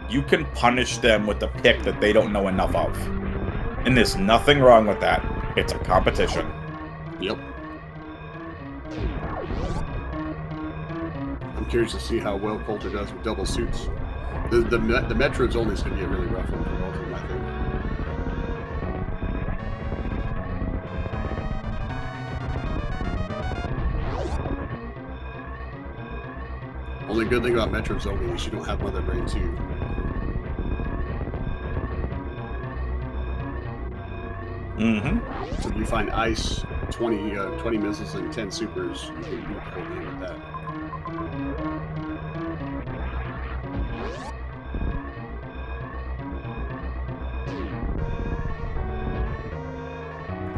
you can punish them with a pick that they don't know enough of. And there's nothing wrong with that. It's a competition. Yep. I'm curious to see how well Colteor does with double suits. The Metroid's only going to be a really rough one for both of them, I think. Only good thing about Metroid's only is you don't have Mother Brain 2. Mm-hmm. So if you find ice, 20 missiles, and 10 supers, you can beat the whole game with that.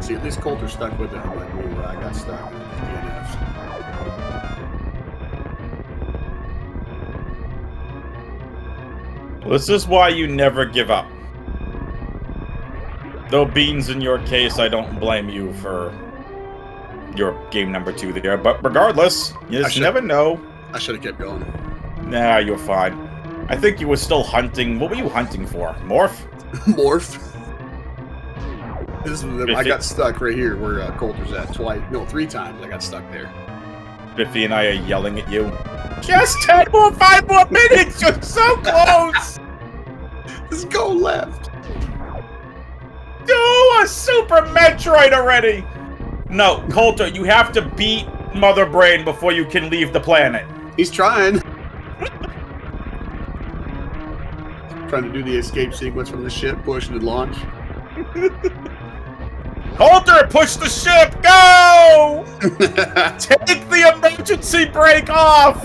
See, at least Colteor stuck with it, unlike me, where I got stuck in DNFs. This is why you never give up. Though Beans, in your case, I don't blame you for your game number 2 there. But regardless, you just never know. I should have kept going. Nah, you're fine. I think you were still hunting. What were you hunting for? Morph? Morph. I got stuck right here where Colter's at twice. No, 3 times I got stuck there. Biffy and I are yelling at you. Just 5 more minutes! You're so close! Just go left. Do a Super Metroid already! No, Colter, you have to beat Mother Brain before you can leave the planet. He's trying. Trying to do the escape sequence from the ship, push and launch. Colter, push the ship! Go! Take the emergency brake off!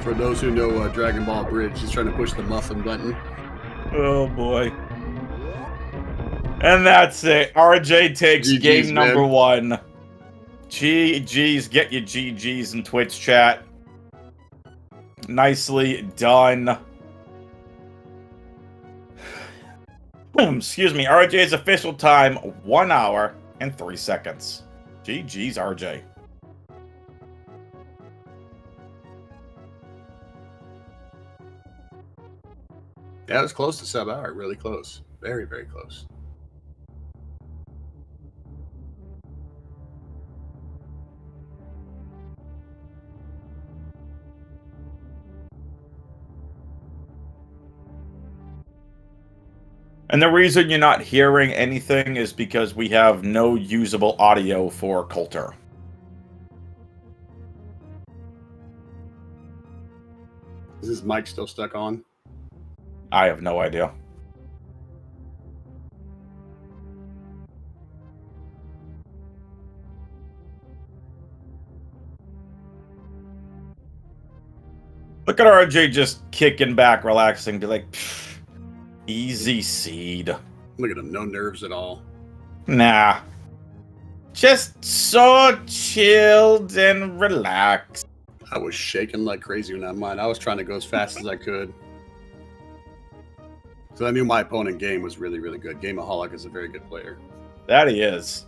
For those who know Dragon Ball Bridge, he's trying to push the muffin button. Oh boy. And that's it. RJ takes GG's, game number man. 1. GG's, get your GG's in Twitch chat. Nicely done. Excuse me, RJ's official time, 1 hour and 3 seconds. GG's, RJ. Yeah, it was close to sub-hour, really close. Very, very close. And the reason you're not hearing anything is because we have no usable audio for Colter. Is his mic still stuck on? I have no idea. Look at RJ just kicking back, relaxing, be like, easy seed. Look at him, no nerves at all. Nah. Just so chilled and relaxed. I was shaking like crazy when I mine. I was trying to go as fast as I could. So I knew my opponent game was really, really good. Gameaholic is a very good player. That he is.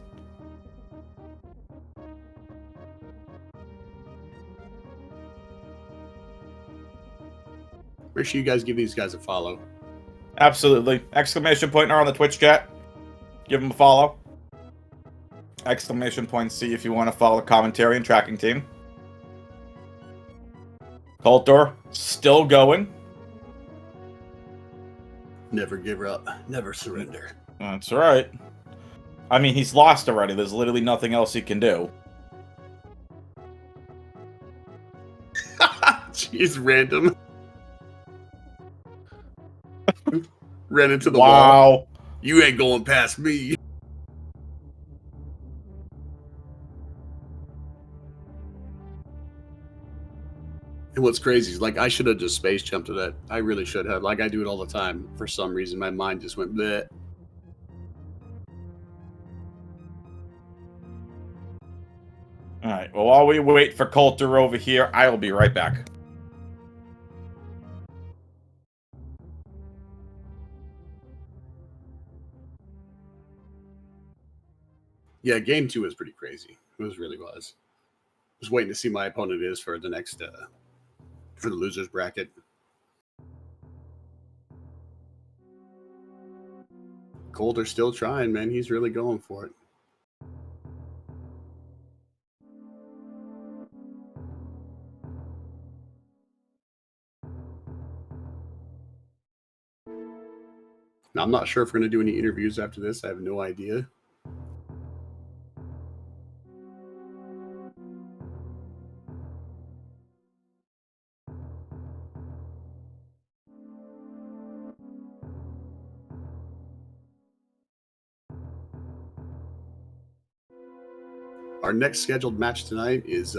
Make sure you guys give these guys a follow. Absolutely. Exclamation point R on the Twitch chat. Give him a follow. Exclamation point C if you want to follow the commentary and tracking team. Colter, still going. Never give up. Never surrender. That's right. I mean, he's lost already. There's literally nothing else he can do. Jeez, random. Ran into the Wow. wall. You ain't going past me. And what's crazy is, like, I should have just space jumped to that. I really should have. Like, I do it all the time. For some reason, my mind just went bleh. Alright, well, while we wait for Colter over here, I will be right back. Yeah, game 2 was pretty crazy. It really was. Just waiting to see my opponent is for the next, for the losers bracket. Colter's still trying, man. He's really going for it. Now, I'm not sure if we're going to do any interviews after this. I have no idea. Our next scheduled match tonight is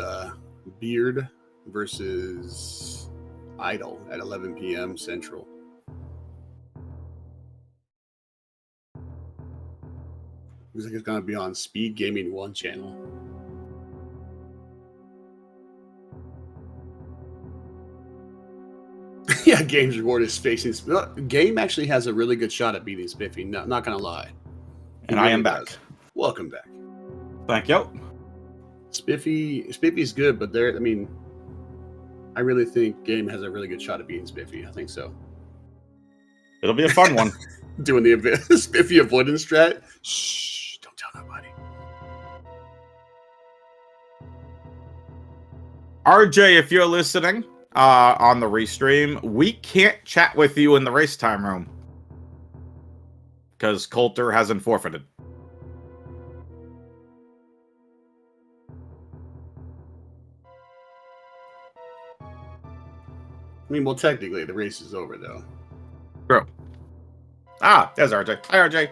Beard versus Idol at 11 p.m. Central. Looks like it's going to be on SpeedGaming 1 channel. Yeah, Game's reward is facing... Game actually has a really good shot at beating Spiffy, not going to lie. And I am back. Welcome back. Thank you. Spiffy's good, but I mean, I really think Game has a really good shot at beating Spiffy. I think so. It'll be a fun one. Doing the Spiffy avoidance strat. Shh! Don't tell nobody. RJ, if you're listening on the restream, we can't chat with you in the race time room because Colter hasn't forfeited. I mean, well, technically, the race is over, though. True. Ah, there's RJ. Hi, RJ.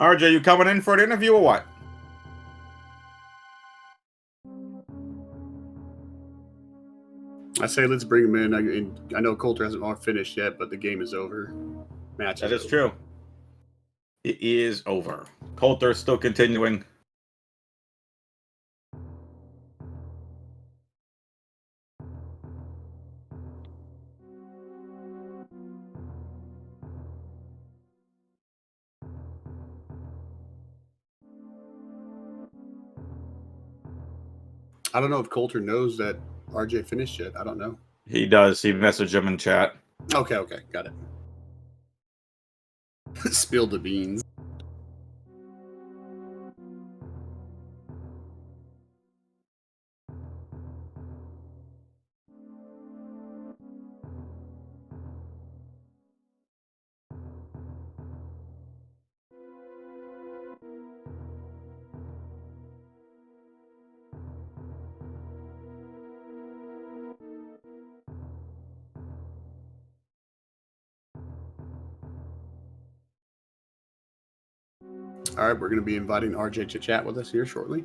RJ, you coming in for an interview or what? I say let's bring him in. I know Colter hasn't all finished yet, but the game is over. Match That is over. true. It is over. Colter is still continuing. I don't know if Colter knows that RJ finished yet. I don't know. He does. He messaged him in chat. Okay, got it. Spilled the beans. All right, we're going to be inviting RJ to chat with us here shortly.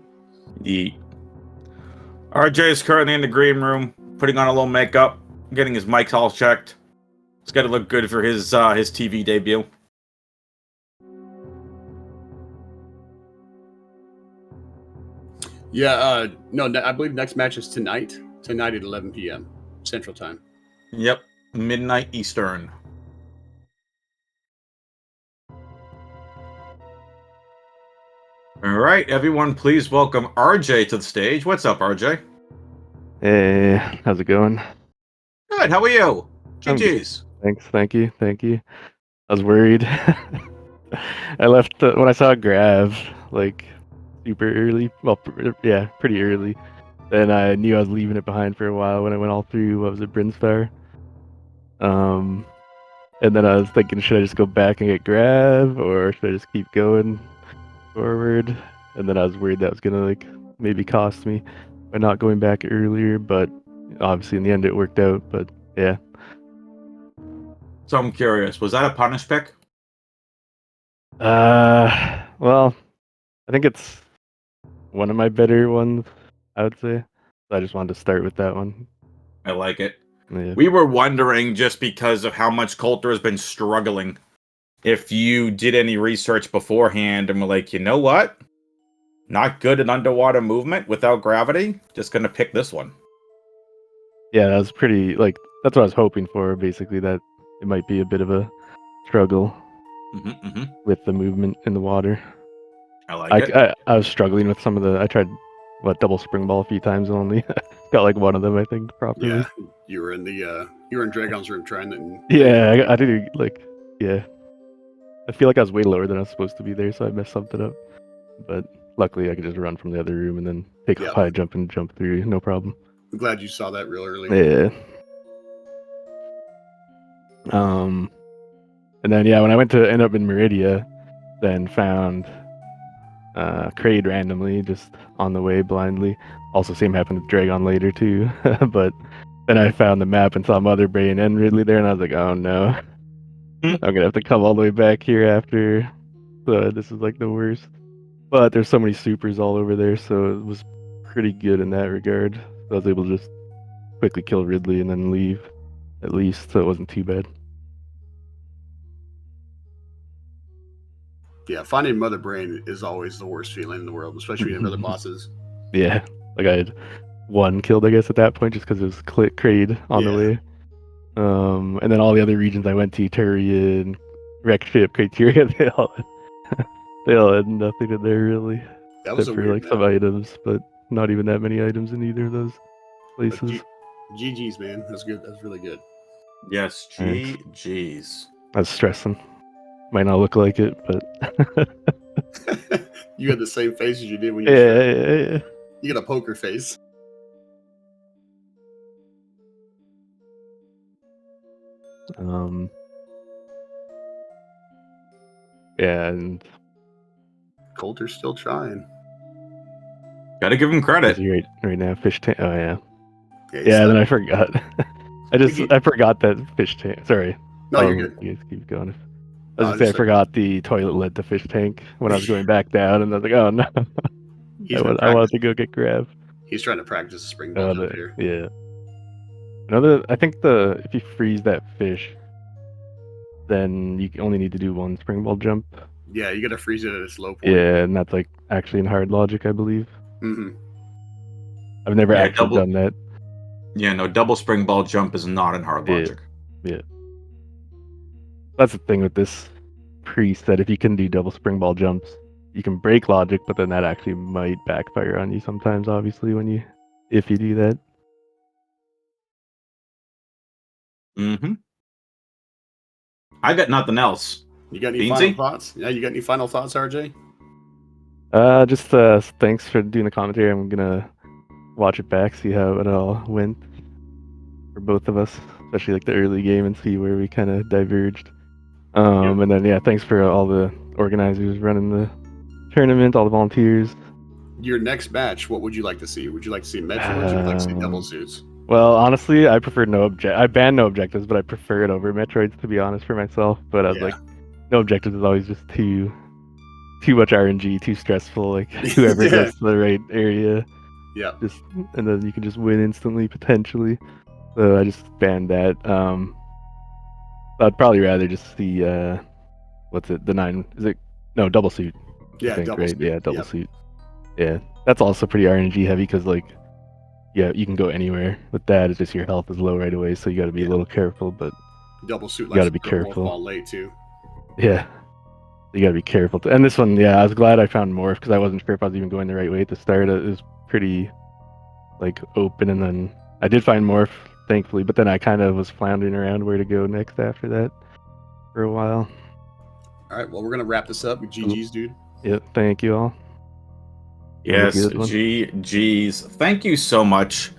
RJ is currently in the green room, putting on a little makeup, getting his mic all checked. It's got to look good for his TV debut. Yeah, no, I believe next match is tonight at 11 p.m. Central Time. Yep, midnight Eastern. All right, everyone, please welcome RJ to the stage. What's up, RJ? Hey, how's it going? Good, how are you? I'm good. GG's. Thanks, thank you. I was worried. I left when I saw Grav, like, super early. Well, yeah, pretty early. Then I knew I was leaving it behind for a while when I went all through, what was it, Brinstar? And then I was thinking, should I just go back and get Grav, or should I just keep going forward? And then I was worried that was gonna, like, maybe cost me by not going back earlier, but obviously in the end it worked out, but yeah. So I'm curious, was that a punish pick? Well, I think it's one of my better ones, I would say. So I just wanted to start with that one. I like it. Yeah. We were wondering, just because of how much Colter has been struggling, if you did any research beforehand and were like, you know what? Not good at underwater movement without gravity. Just gonna pick this one. Yeah, that was pretty, like, that's what I was hoping for, basically, that it might be a bit of a struggle with the movement in the water. I like it. I was struggling with some of the, I tried, double spring ball a few times only. Got like one of them, I think, properly. Yeah, you were in Dragon's room trying to. Yeah, I did, like, yeah. I feel like I was way lower than I was supposed to be there, so I messed something up. But luckily, I could just run from the other room and then take a high jump and jump through, no problem. I'm glad you saw that real early. Yeah. And then when I went to end up in Meridia, then found Kraid randomly just on the way blindly. Also, same happened with Dragon later too. But then I found the map and saw Mother Brain and Ridley there, and I was like, oh no, I'm gonna have to come all the way back here after. So this is like the worst. But there's so many supers all over there, so it was pretty good in that regard. So I was able to just quickly kill Ridley and then leave, at least, so it wasn't too bad. Yeah, finding Mother Brain is always the worst feeling in the world, especially in other bosses. Yeah, like I had one killed, I guess, at that point, just because it was Kraid on the way. And then all the other regions I went to, Turian, Wrecked Ship, Colteor, they all had nothing in there really. That was except a for weird like some map. items, but not even that many items in either of those But places. GG's, man. That's good. That's really good. Yes, Thanks. GG's. I was stressing. Might not look like it, but You had the same face as you did when you yeah, were stressed. yeah. You got a poker face. Um, yeah, and Colter's still trying. Gotta give him credit. busy right now. Fish tank. Oh yeah, Yeah, he's yeah. stuck. Then I forgot. I forgot that fish tank. Sorry. No, you're good. You guys keep going. I No, was I'm just saying, just I like, forgot the toilet led to fish tank when I was going back down, and I was like, oh no, he's been I wanted practicing. to go get Grav. He's trying to practice a spring ball jump here. Yeah. I think if you freeze that fish, then you only need to do one spring ball jump. Yeah, you got to freeze it at its low point. Yeah, and that's like actually in hard logic, I believe. Mm-hmm. I've never Yeah, actually done that. Yeah, no, double spring ball jump is not in hard logic. Yeah. That's the thing with this preset. If you can do double spring ball jumps, you can break logic, but then that actually might backfire on you sometimes, obviously, if you do that. Mm-hmm. I got nothing else. You got any Beansy? final thoughts? Yeah, you got any final thoughts, RJ? Just thanks for doing the commentary. I'm gonna watch it back, see how it all went for both of us, especially like the early game, and see where we kind of diverged. And then yeah, thanks for all the organizers running the tournament, all the volunteers. Your next match, what would you like to see? Would you like to see Metroid or would you like to see double suits? Well, honestly, I prefer I banned no objectives, but I prefer it over Metroids, to be honest, for myself. But I was like, no objectives is always just too much RNG, too stressful. Like whoever Yeah. gets to the right area, Yeah. and then you can just win instantly potentially. So I just banned that. I'd probably rather just see what's it? The 9 is it? No, double suit. Yeah, I think, double right? suit. Yeah, double Yep. suit. Yeah, that's also pretty RNG heavy because like, yeah, you can go anywhere with that. It's just your health is low right away, so you got to be a little careful. But Double suit you got likes to be to throw morph careful. ball late too. Yeah, you got to be careful. And this one, yeah, I was glad I found morph because I wasn't sure if I was even going the right way at the start. It was pretty like open, and then I did find morph, thankfully. But then I kind of was floundering around where to go next after that for a while. All right, well, we're gonna wrap this up. GG's, dude. Yeah, thank you all. Yes, Have a good one. GG's. Thank you so much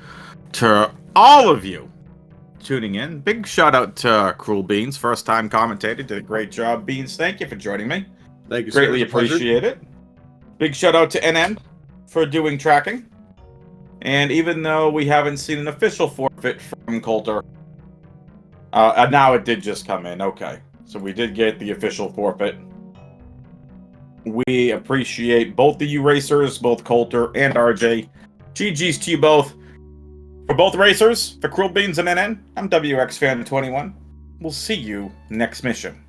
to all of you tuning in. Big shout out to Cruel Beans, first time commentator. Did a great job, Beans. Thank you for joining me. Thank you, sir. Greatly It's a pleasure. appreciate it. Big shout out to NN for doing tracking. And even though we haven't seen an official forfeit from Colter, now it did just come in. Okay, so we did get the official forfeit. We appreciate both the you racers, both Colter and RJ. GG's to you both. For both racers, for Cruel Beans and NN, I'm WXFan21. We'll see you next mission.